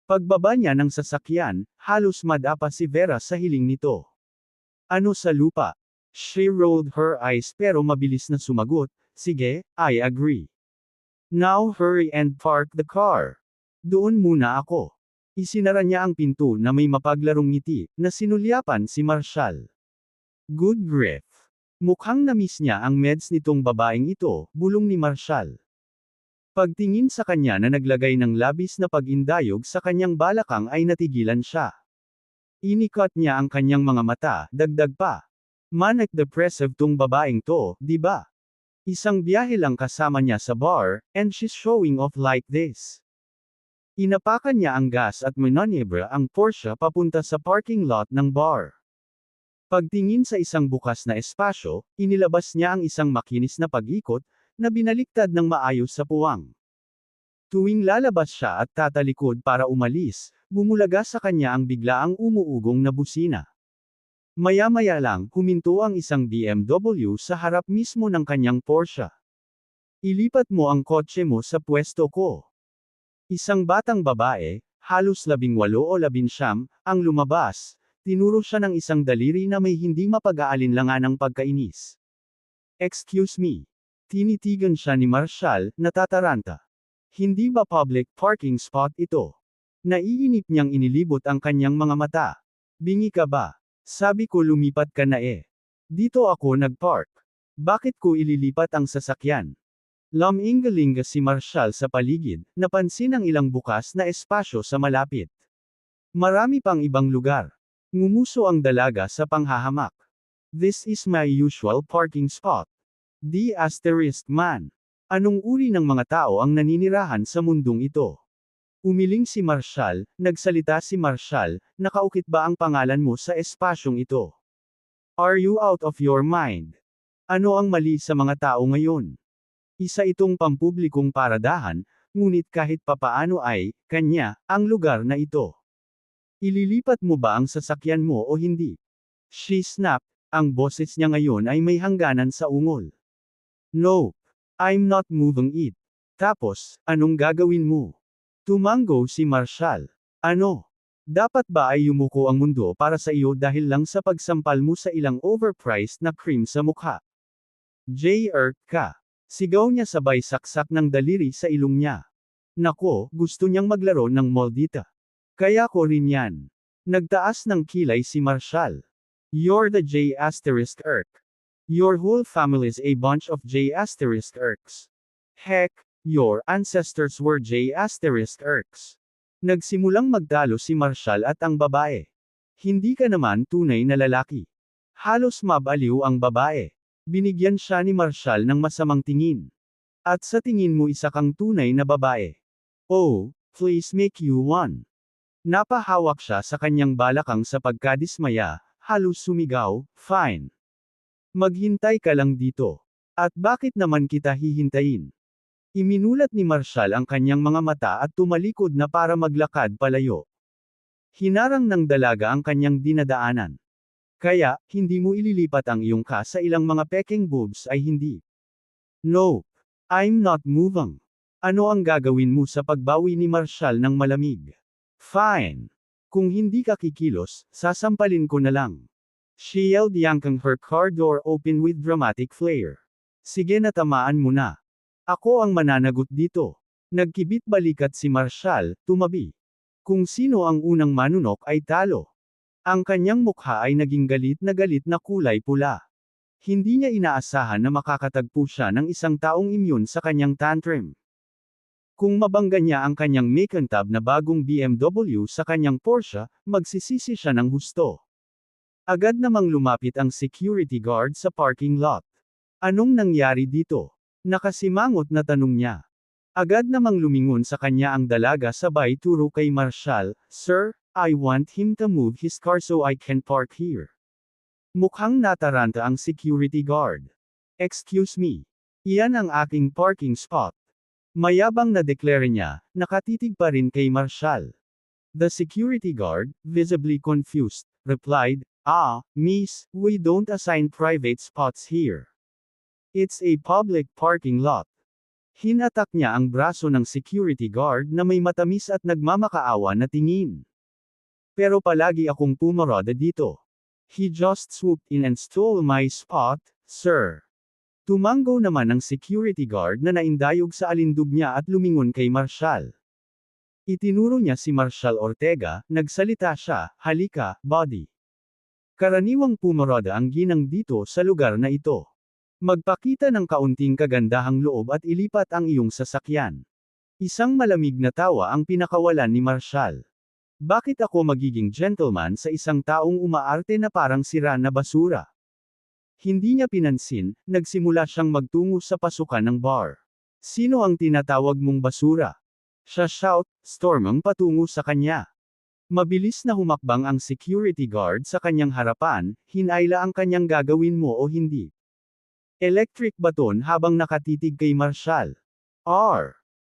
Pagbaba niya ng sasakyan, halos madapa si Vera sa hiling nito. Ano sa lupa? She rolled her eyes pero mabilis na sumagot, sige, I agree. Now hurry and park the car. Doon muna ako. Isinara niya ang pinto na may mapaglarong ngiti, na sinulyapan si Marshall. Good grief. Mukhang na-miss niya ang meds nitong babaeng ito, bulong ni Marshall. Pagtingin sa kanya na naglagay ng labis na pag-indayog sa kanyang balakang ay natigilan siya. Inikot niya ang kanyang mga mata, dagdag pa. Manic depressive tong babaeng to, di ba? Isang biyahe lang kasama niya sa bar, and she's showing off like this. Inapakan niya ang gas at minonyebra ang Porsche papunta sa parking lot ng bar. Pagtingin sa isang bukas na espasyo, inilabas niya ang isang makinis na pag-ikot, na binaliktad ng maayos sa puwang. Tuwing lalabas siya at tatalikod para umalis, bumulaga sa kanya ang biglaang umuugong na busina. Maya-maya lang, huminto ang isang BMW sa harap mismo ng kanyang Porsche. Ilipat mo ang kotse mo sa pwesto ko. Isang batang babae, halos 18 o 19, ang lumabas. Tinuro siya ng isang daliri na may hindi mapag-aalinlanganang pagkainis. Excuse me. Tinitigan siya ni Marshall, natataranta. Hindi ba public parking spot ito? Naiinip niyang inilibot ang kanyang mga mata. Bingi ka ba? Sabi ko lumipat ka na eh. Dito ako nagpark. Bakit ko ililipat ang sasakyan? Lumingalinga si Marshall sa paligid, napansin ang ilang bukas na espasyo sa malapit. Marami pang ibang lugar. Ngumuso ang dalaga sa panghahamak. This is my usual parking spot. The asterisk man. Anong uri ng mga tao ang naninirahan sa mundong ito? Umiling si Marshall, nagsalita si Marshall, nakaukit ba ang pangalan mo sa espasyong ito? Are you out of your mind? Ano ang mali sa mga tao ngayon? Isa itong pampublikong paradahan, ngunit kahit papaano ay, kanya, ang lugar na ito. Ililipat mo ba ang sasakyan mo o hindi? She snapped, ang boses niya ngayon ay may hangganan sa ungol. No. I'm not moving it. Tapos, anong gagawin mo? Tumango si Marshall. Ano? Dapat ba ay yumuko ang mundo para sa iyo dahil lang sa pagsampal mo sa ilang overpriced na cream sa mukha? J.R. ka. Sigaw niya sabay saksak ng daliri sa ilong niya. Nako, gusto niyang maglaro ng moldita. Kaya ko rin yan. Nagtaas ng kilay si Marshall. You're the J***. Your whole family's a bunch of J***. Heck, your ancestors were J***. Nagsimulang magtalo si Marshall at ang babae. Hindi ka naman tunay na lalaki. Halos mabaliw ang babae. Binigyan siya ni Marshall ng masamang tingin. At sa tingin mo isa kang tunay na babae. Oh, please make you one. Napahawak siya sa kanyang balakang sa pagkadismaya, halos sumigaw, fine. Maghintay ka lang dito. At bakit naman kita hihintayin? Iminulat ni Marshall ang kanyang mga mata at tumalikod na para maglakad palayo. Hinarang ng dalaga ang kanyang dinadaanan. Kaya, hindi mo ililipat ang iyong ka sa ilang mga peking boobs ay hindi. No. I'm not moving. Ano ang gagawin mo sa pagbawi ni Marshall ng malamig? Fine. Kung hindi ka kikilos, sasampalin ko na lang. She yelled yankang her car door open with dramatic flair. Sige na tamaan mo na. Ako ang mananagot dito. Nagkibit balikat si Marshall, tumabi. Kung sino ang unang manunok ay talo. Ang kanyang mukha ay naging galit na kulay pula. Hindi niya inaasahan na makakatagpo siya ng isang taong immune sa kanyang tantrum. Kung mabangga niya ang kanyang makintab na bagong BMW sa kanyang Porsche, magsisisi siya ng husto. Agad namang lumapit ang security guard sa parking lot. Anong nangyari dito? Nakasimangot na tanong niya. Agad namang lumingon sa kanya ang dalaga sabay turo kay Marshall, "Sir, I want him to move his car so I can park here." Mukhang nataranta ang security guard. "Excuse me. Iyan ang aking parking spot." Mayabang na deklara niya, nakatitig pa rin kay Marshall. The security guard, visibly confused, replied, "Miss, we don't assign private spots here. It's a public parking lot." Hinatak niya ang braso ng security guard na may matamis at nagmamakaawa na tingin. "Pero palagi akong pumarada dito. He just swooped in and stole my spot, sir." Tumanggo naman ang security guard na naindayog sa alindog niya at lumingon kay Marshall. Itinuro niya si Marshall Ortega, nagsalita siya, "Halika, buddy. Karaniwang pumarada ang ginang dito sa lugar na ito. Magpakita ng kaunting kagandahang loob at ilipat ang iyong sasakyan." Isang malamig na tawa ang pinakawalan ni Marshall. "Bakit ako magiging gentleman sa isang taong umaarte na parang sira na basura?" Hindi niya pinansin, nagsimula siyang magtungo sa pasukan ng bar. "Sino ang tinatawag mong basura?" siya shout, stormang patungo sa kanya. Mabilis na humakbang ang security guard sa kanyang harapan, hinayla ang kanyang gagawin mo o hindi. Electric baton habang nakatitig kay Marshall.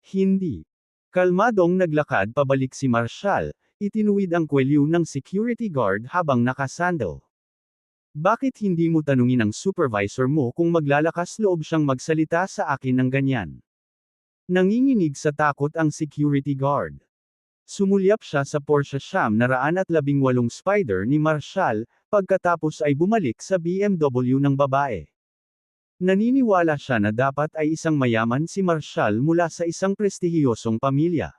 Hindi. Kalmadong naglakad pabalik si Marshall, itinuwid ang kwelyo ng security guard habang nakasandal. "Bakit hindi mo tanungin ang supervisor mo kung maglalakas loob siyang magsalita sa akin ng ganyan?" Nanginginig sa takot ang security guard. Sumulyap siya sa Porsche 918 Spider ni Marshall, pagkatapos ay bumalik sa BMW ng babae. Naniniwala siya na dapat ay isang mayaman si Marshall mula sa isang prestihiyosong pamilya.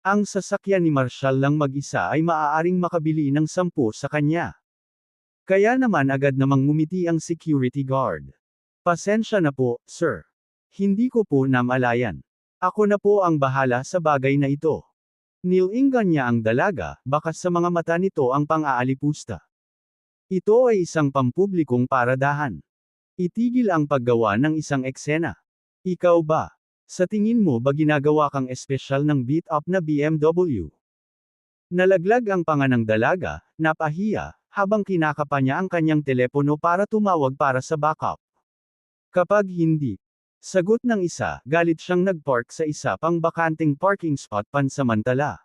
Ang sasakyan ni Marshall lang mag-isa ay maaaring makabili ng 10 sa kanya. Kaya naman agad namang ngumiti ang security guard. "Pasensya na po, sir. Hindi ko po namalayan. Ako na po ang bahala sa bagay na ito." Nilinggan niya ang dalaga, bakas sa mga mata nito ang pang-aalipusta. Ito ay isang pampublikong paradahan. Itigil ang paggawa ng isang eksena. Ikaw ba? Sa tingin mo ba ginagawa kang espesyal ng beat-up na BMW? Nalaglag ang panga ng dalaga, napahiya, habang kinakapa niya ang kanyang telepono para tumawag para sa backup. Kapag hindi, sagot ng isa, galit siyang nagpark sa isa pang bakanteng parking spot pansamantala.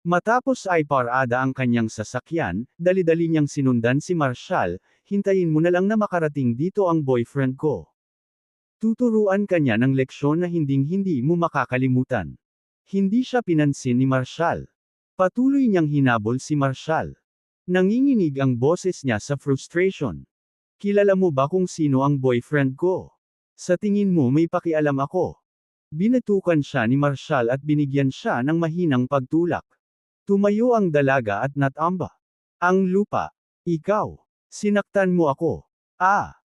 Matapos ay parada ang kanyang sasakyan, dali-dali niyang sinundan si Marshall, "Hintayin mo na lang na makarating dito ang boyfriend ko. Tuturuan kanya ng leksyon na hinding-hindi mo makakalimutan." Hindi siya pinansin ni Marshall. Patuloy niyang hinabol si Marshall. Nanginginig ang boses niya sa frustration. "Kilala mo ba kung sino ang boyfriend ko? Sa tingin mo may pakialam ako?" Binatukan siya ni Marshall at binigyan siya ng mahinang pagtulak. Tumayo ang dalaga at natamba. "Ang lupa. Ikaw. Sinaktan mo ako.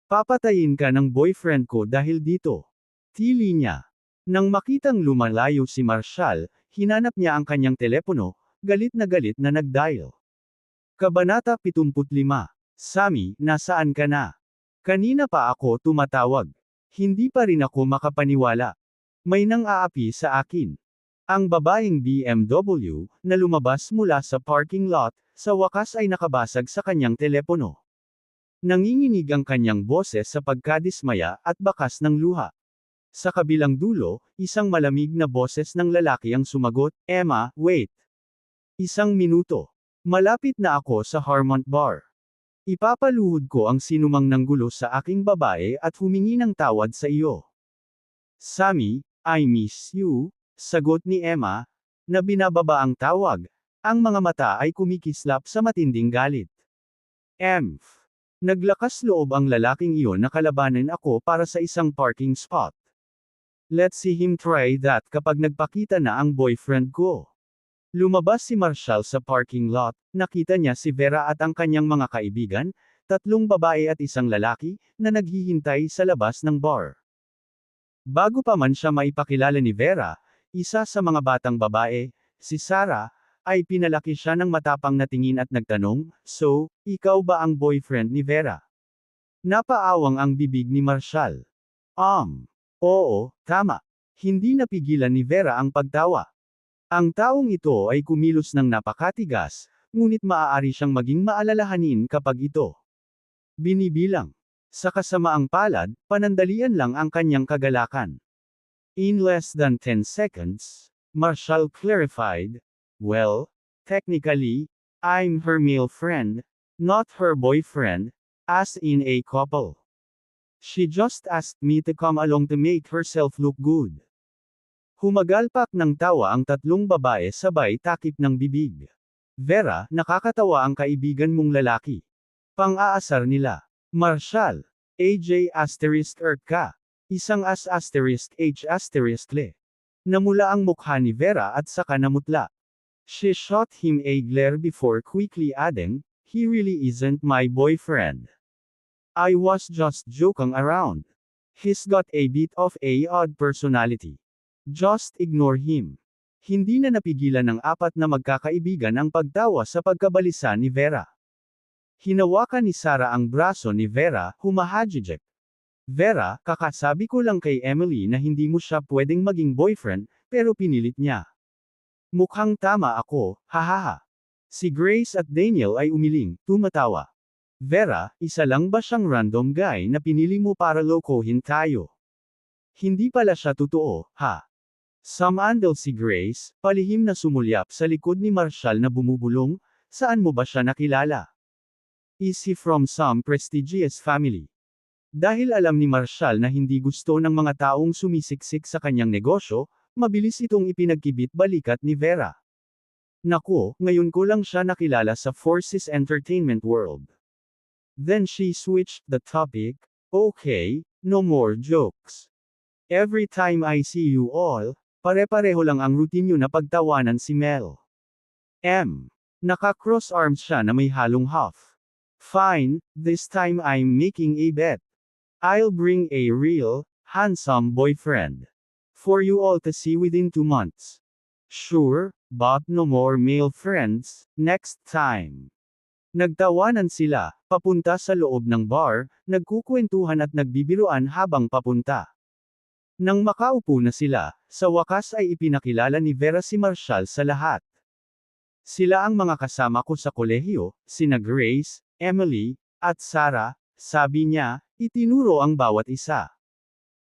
Papatayin ka ng boyfriend ko dahil dito." Tili niya. Nang makitang lumalayo si Marshall, hinanap niya ang kanyang telepono, galit na nag-dial. Kabanata 75. "Sammy, nasaan ka na? Kanina pa ako tumatawag. Hindi pa rin ako makapaniwala. May nang-aapi sa akin." Ang babaeng BMW, na lumabas mula sa parking lot, sa wakas ay nakabasag sa kanyang telepono. Nanginginig ang kanyang boses sa pagkadismaya at bakas ng luha. Sa kabilang dulo, isang malamig na boses ng lalaki ang sumagot, "Emma, wait. 1 minuto. Malapit na ako sa Harmont Bar. Ipapaluhod ko ang sinumang nanggulo sa aking babae at humingi ng tawad sa iyo." "Sammy, I miss you," sagot ni Emma, na binababa ang tawag. Ang mga mata ay kumikislap sa matinding galit. Naglakas loob ang lalaking iyon na kalabanin ako para sa isang parking spot. Let's see him try that kapag nagpakita na ang boyfriend ko. Lumabas si Marshall sa parking lot, nakita niya si Vera at ang kanyang mga kaibigan, 3 babae at isang lalaki, na naghihintay sa labas ng bar. Bago pa man siya maipakilala ni Vera, isa sa mga batang babae, si Sarah, ay pinalaki siya ng matapang na tingin at nagtanong, "So, ikaw ba ang boyfriend ni Vera?" Napaawang ang bibig ni Marshall. Oo, tama. Hindi napigilan ni Vera ang pagtawa. Ang taong ito ay kumilos ng napakatigas, ngunit maaari siyang maging maalalahanin kapag ito binibilang. Sa kasamaang palad, panandalian lang ang kanyang kagalakan. In less than 10 seconds, Marshall clarified, "Well, technically, I'm her male friend, not her boyfriend, as in a couple. She just asked me to come along to make herself look good." Humagalpak ng tawa ang tatlong babae sabay takip ng bibig. "Vera, nakakatawa ang kaibigan mong lalaki." Pang-aasar nila. Marshall. AJ asterisk ka. Isang asterisk H asterisk le. Namula ang mukha ni Vera at saka namutla. She shot him a glare before quickly adding, "He really isn't my boyfriend. I was just joking around. He's got a bit of a odd personality. Just ignore him." Hindi na napigilan ng apat na magkakaibigan ang pagtawa sa pagkabalisa ni Vera. Hinawakan ni Sarah ang braso ni Vera, humahajijek. "Vera, kakasabi ko lang kay Emily na hindi mo siya pwedeng maging boyfriend, pero pinilit niya. Mukhang tama ako, hahaha." Si Grace at Daniel ay umiling, tumatawa. "Vera, isa lang ba siyang random guy na pinili mo para lokohin tayo? Hindi pala siya totoo, ha?" Sumandal si Grace, palihim na sumulyap sa likod ni Marshall na bumubulong, "Saan mo ba siya nakilala? Is he from some prestigious family?" Dahil alam ni Marshall na hindi gusto ng mga taong sumisiksik sa kanyang negosyo, mabilis itong ipinagkibit balikat ni Vera. "Naku, ngayon ko lang siya nakilala sa Forces Entertainment World." Then she switched the topic, "Okay, no more jokes. Every time I see you all, pare-pareho lang ang routine nyo na pagtawanan." Si Mel Naka-cross arms siya na may halong huff. "Fine, this time I'm making a bet. I'll bring a real, handsome boyfriend for you all to see within 2 months. Sure, but no more male friends, next time." Nagtawanan sila, papunta sa loob ng bar, nagkukwentuhan at nagbibiruan habang papunta. Nang makaupo na sila, sa wakas ay ipinakilala ni Vera si Marshall sa lahat. "Sila ang mga kasama ko sa kolehiyo, sina Grace, Emily, at Sarah," sabi niya, itinuro ang bawat isa.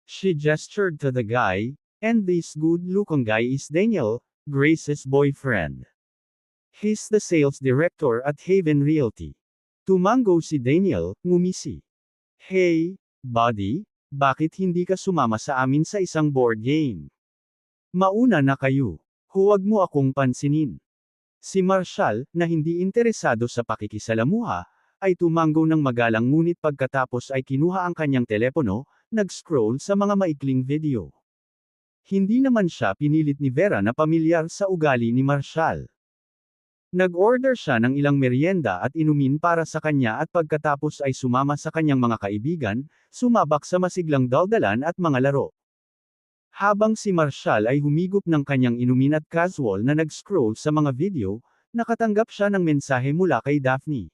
She gestured to the guy, "And this good-looking guy is Daniel, Grace's boyfriend. He's the sales director at Haven Realty." Tumango si Daniel, ngumisi. "Hey, buddy, bakit hindi ka sumama sa amin sa isang board game? Mauna na kayo. Huwag mo akong pansinin." Si Marshall, na hindi interesado sa pakikisalamuha, ay tumango ng magalang ngunit pagkatapos ay kinuha ang kanyang telepono, nag-scroll sa mga maikling video. Hindi naman siya pinilit ni Vera na pamilyar sa ugali ni Marshall. Nag-order siya ng ilang merienda at inumin para sa kanya at pagkatapos ay sumama sa kanyang mga kaibigan, sumabak sa masiglang daldalan at mga laro. Habang si Marshall ay humigop ng kanyang inumin at casual na nag-scroll sa mga video, nakatanggap siya ng mensahe mula kay Daphne.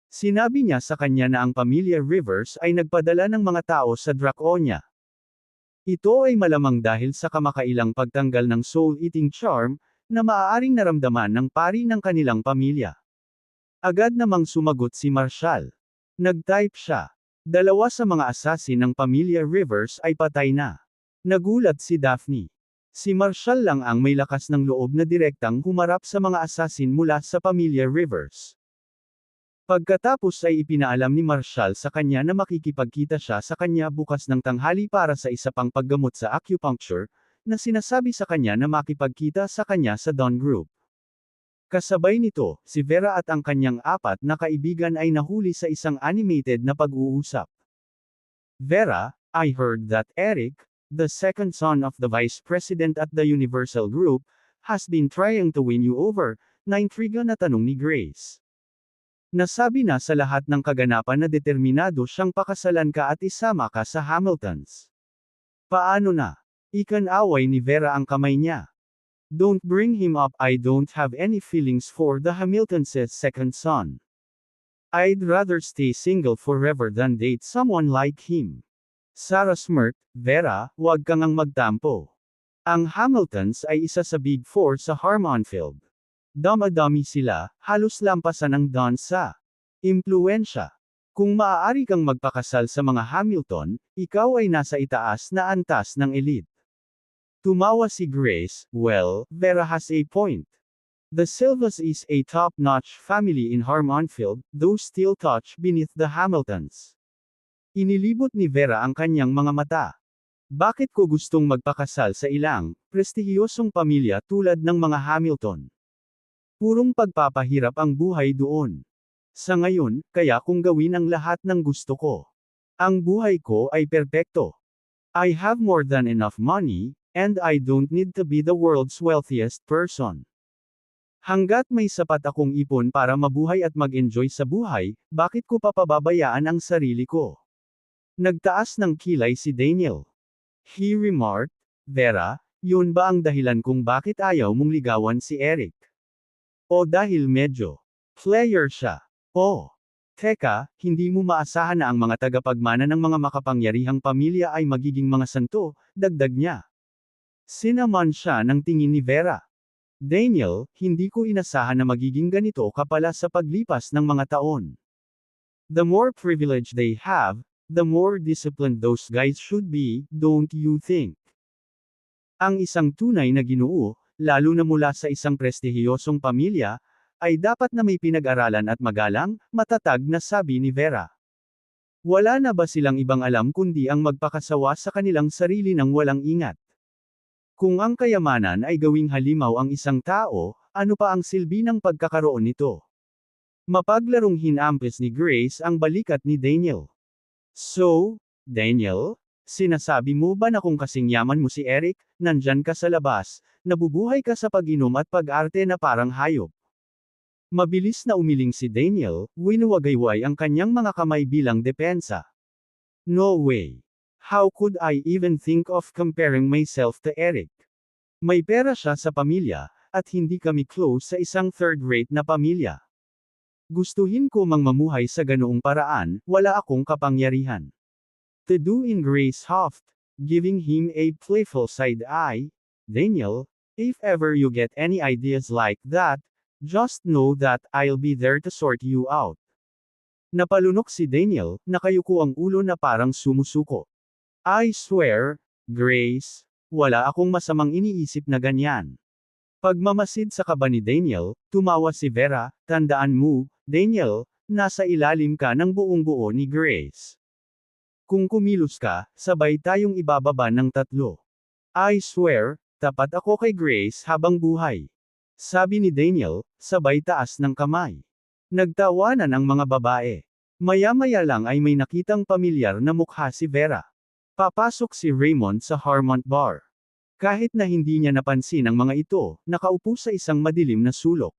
Sinabi niya sa kanya na ang pamilya Rivers ay nagpadala ng mga tao sa Draconia. Ito ay malamang dahil sa kamakailang pagtanggal ng soul-eating charm, na maaaring naramdaman ng pari ng kanilang pamilya. Agad namang sumagot si Marshall. Nag-type siya. 2 sa mga assassin ng pamilya Rivers ay patay na. Nagulat si Daphne. Si Marshall lang ang may lakas ng loob na direktang humarap sa mga assassin mula sa pamilya Rivers. Pagkatapos ay ipinaalam ni Marshall sa kanya na makikipagkita siya sa kanya bukas ng tanghali para sa isa pang paggamot sa acupuncture, na sinasabi sa kanya na makipagkita sa kanya sa Dawn Group. Kasabay nito, si Vera at ang kanyang 4 na kaibigan ay nahuli sa isang animated na pag-uusap. "Vera, I heard that Eric, the second son of the vice president at the Universal Group, has been trying to win you over," naintriga na tanong ni Grace. "Nasabi na sa lahat ng kaganapan na determinado siyang pakasalan ka at isama ka sa Hamiltons. Paano na? Ikanaway ni Vera ang kamay niya. Don't bring him up. I don't have any feelings for the Hamiltons' second son. I'd rather stay single forever than date someone like him. Sarah smirked. Vera, wag kang ang magtampo. Ang Hamiltons ay isa sa Big Four sa Harmonfield. Dama-dami sila, halos lampasan ang Don sa impluwensya. Kung maaari kang magpakasal sa mga Hamilton, ikaw ay nasa itaas na antas ng elite. Tumawa si Grace. Well, Vera has a point. The Silvas is a top-notch family in Harmonfield, though still touch beneath the Hamiltons. Inilibot ni Vera ang kanyang mga mata. Bakit ko gustong magpakasal sa ilang prestihiyosong pamilya tulad ng mga Hamilton? Purong pagpapahirap ang buhay doon. Sa ngayon, kaya kong gawin ang lahat ng gusto ko. Ang buhay ko ay perpekto. I have more than enough money, and I don't need to be the world's wealthiest person. Hanggat may sapat akong ipon para mabuhay at mag-enjoy sa buhay, bakit ko papababayaan ang sarili ko? Nagtaas ng kilay si Daniel. He remarked, Vera, yun ba ang dahilan kung bakit ayaw mong ligawan si Eric? O dahil medyo player siya? Oh. Teka, hindi mo maasahan na ang mga tagapagmana ng mga makapangyarihang pamilya ay magiging mga santo, dagdag niya. Sinaman siya ng tingin ni Vera. Daniel, hindi ko inasahan na magiging ganito ka pala sa paglipas ng mga taon. The more privilege they have, the more disciplined those guys should be, don't you think? Ang isang tunay na ginoo, lalo na mula sa isang prestihiyosong pamilya, ay dapat na may pinag-aralan at magalang, matatag na sabi ni Vera. Wala na ba silang ibang alam kundi ang magpakasawa sa kanilang sarili ng walang ingat? Kung ang kayamanan ay gawing halimaw ang isang tao, ano pa ang silbi ng pagkakaroon nito? Mapaglarong hinampes ni Grace ang balikat ni Daniel. So, Daniel, sinasabi mo ba na kung kasing yaman mo si Eric, nandyan ka sa labas, nabubuhay ka sa pag-inom at pag-arte na parang hayop? Mabilis na umiling si Daniel, winuwagayway ang kanyang mga kamay bilang depensa. No way. How could I even think of comparing myself to Eric? May pera siya sa pamilya, at hindi kami close sa isang third-rate na pamilya. Gustuhin ko mang mamuhay sa ganoong paraan, wala akong kapangyarihan. To do in Grace huffed, giving him a playful side eye. Daniel, if ever you get any ideas like that, just know that I'll be there to sort you out. Napalunok si Daniel, nakayuko ang ulo na parang sumusuko. I swear, Grace, wala akong masamang iniisip na ganyan. Pagmamasid sa kaba ni Daniel, tumawa si Vera, tandaan mo, Daniel, nasa ilalim ka ng buong-buo ni Grace. Kung kumilos ka, sabay tayong ibababa ng tatlo. I swear, tapat ako kay Grace habang buhay. Sabi ni Daniel, sabay taas ng kamay. Nagtawanan ang mga babae. Maya-maya lang ay may nakitang pamilyar na mukha si Vera. Papasok si Raymond sa Harmont Bar. Kahit na hindi niya napansin ang mga ito, nakaupo sa isang madilim na sulok.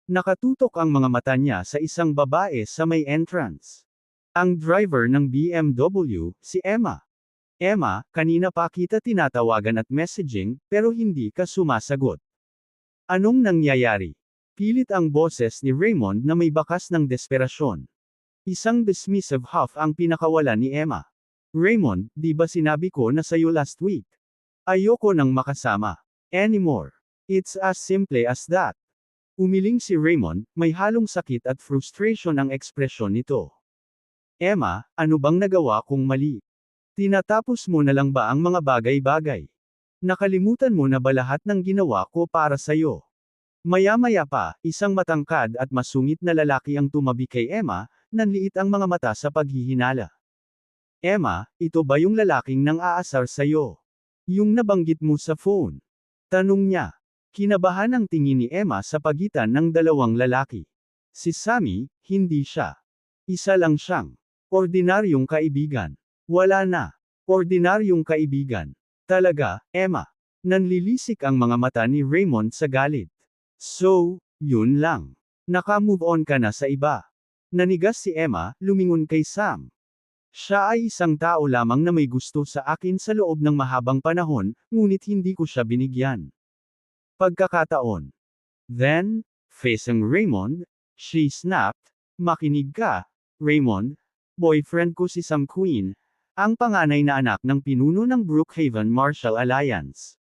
Nakatutok ang mga mata niya sa isang babae sa may entrance. Ang driver ng BMW, si Emma. Emma, kanina pa kita tinatawagan at messaging, pero hindi ka sumasagot. Anong nangyayari? Pilit ang boses ni Raymond na may bakas ng desperasyon. Isang dismissive huff ang pinakawala ni Emma. Raymond, di ba sinabi ko na sayo last week? Ayoko nang makasama. Anymore. It's as simple as that. Umiling si Raymond, may halong sakit at frustration ang ekspresyon nito. Emma, ano bang nagawa kong mali? Tinatapos mo na lang ba ang mga bagay-bagay? Nakalimutan mo na ba lahat ng ginawa ko para sayo? Maya-maya pa, isang matangkad at masungit na lalaki ang tumabi kay Emma, nanliit ang mga mata sa paghihinala. Emma, ito ba yung lalaking nang aasar sayo? Yung nabanggit mo sa phone? Tanong niya. Kinabahan ang tingin ni Emma sa pagitan ng dalawang lalaki. Si Sammy, hindi siya. Isa lang siyang ordinaryong kaibigan. Wala na. Ordinaryong kaibigan. Talaga, Emma. Nanlilisik ang mga mata ni Raymond sa galit. So, yun lang. Naka-move on ka na sa iba. Nanigas si Emma, lumingon kay Sam. Siya ay isang tao lamang na may gusto sa akin sa loob ng mahabang panahon, ngunit hindi ko siya binigyan. Pagkakataon. Then, facing Raymond, she snapped, "Makinig ka, Raymond. Boyfriend ko si Sam Queen, ang panganay na anak ng pinuno ng Brookhaven Martial Alliance.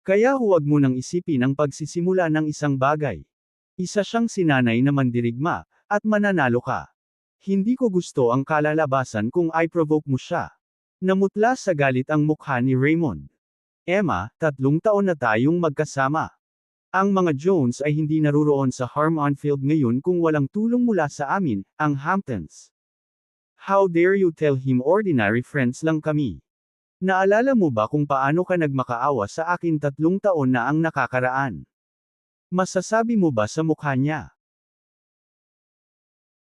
Kaya huwag mo nang isipin ang pagsisimula ng isang bagay. Isa siyang sinanay na mandirigma, at mananalo ka. Hindi ko gusto ang kalalabasan kung i-provoke mo siya." Namutla sa galit ang mukha ni Raymond. "Emma, 3 taon na tayong magkasama. Ang mga Jones ay hindi naruroon sa Harmonfield ngayon kung walang tulong mula sa amin, ang Hamptons. How dare you tell him ordinary friends lang kami? Naalala mo ba kung paano ka nagmakaawa sa akin 3 taon na ang nakakaraan? Masasabi mo ba sa mukha niya,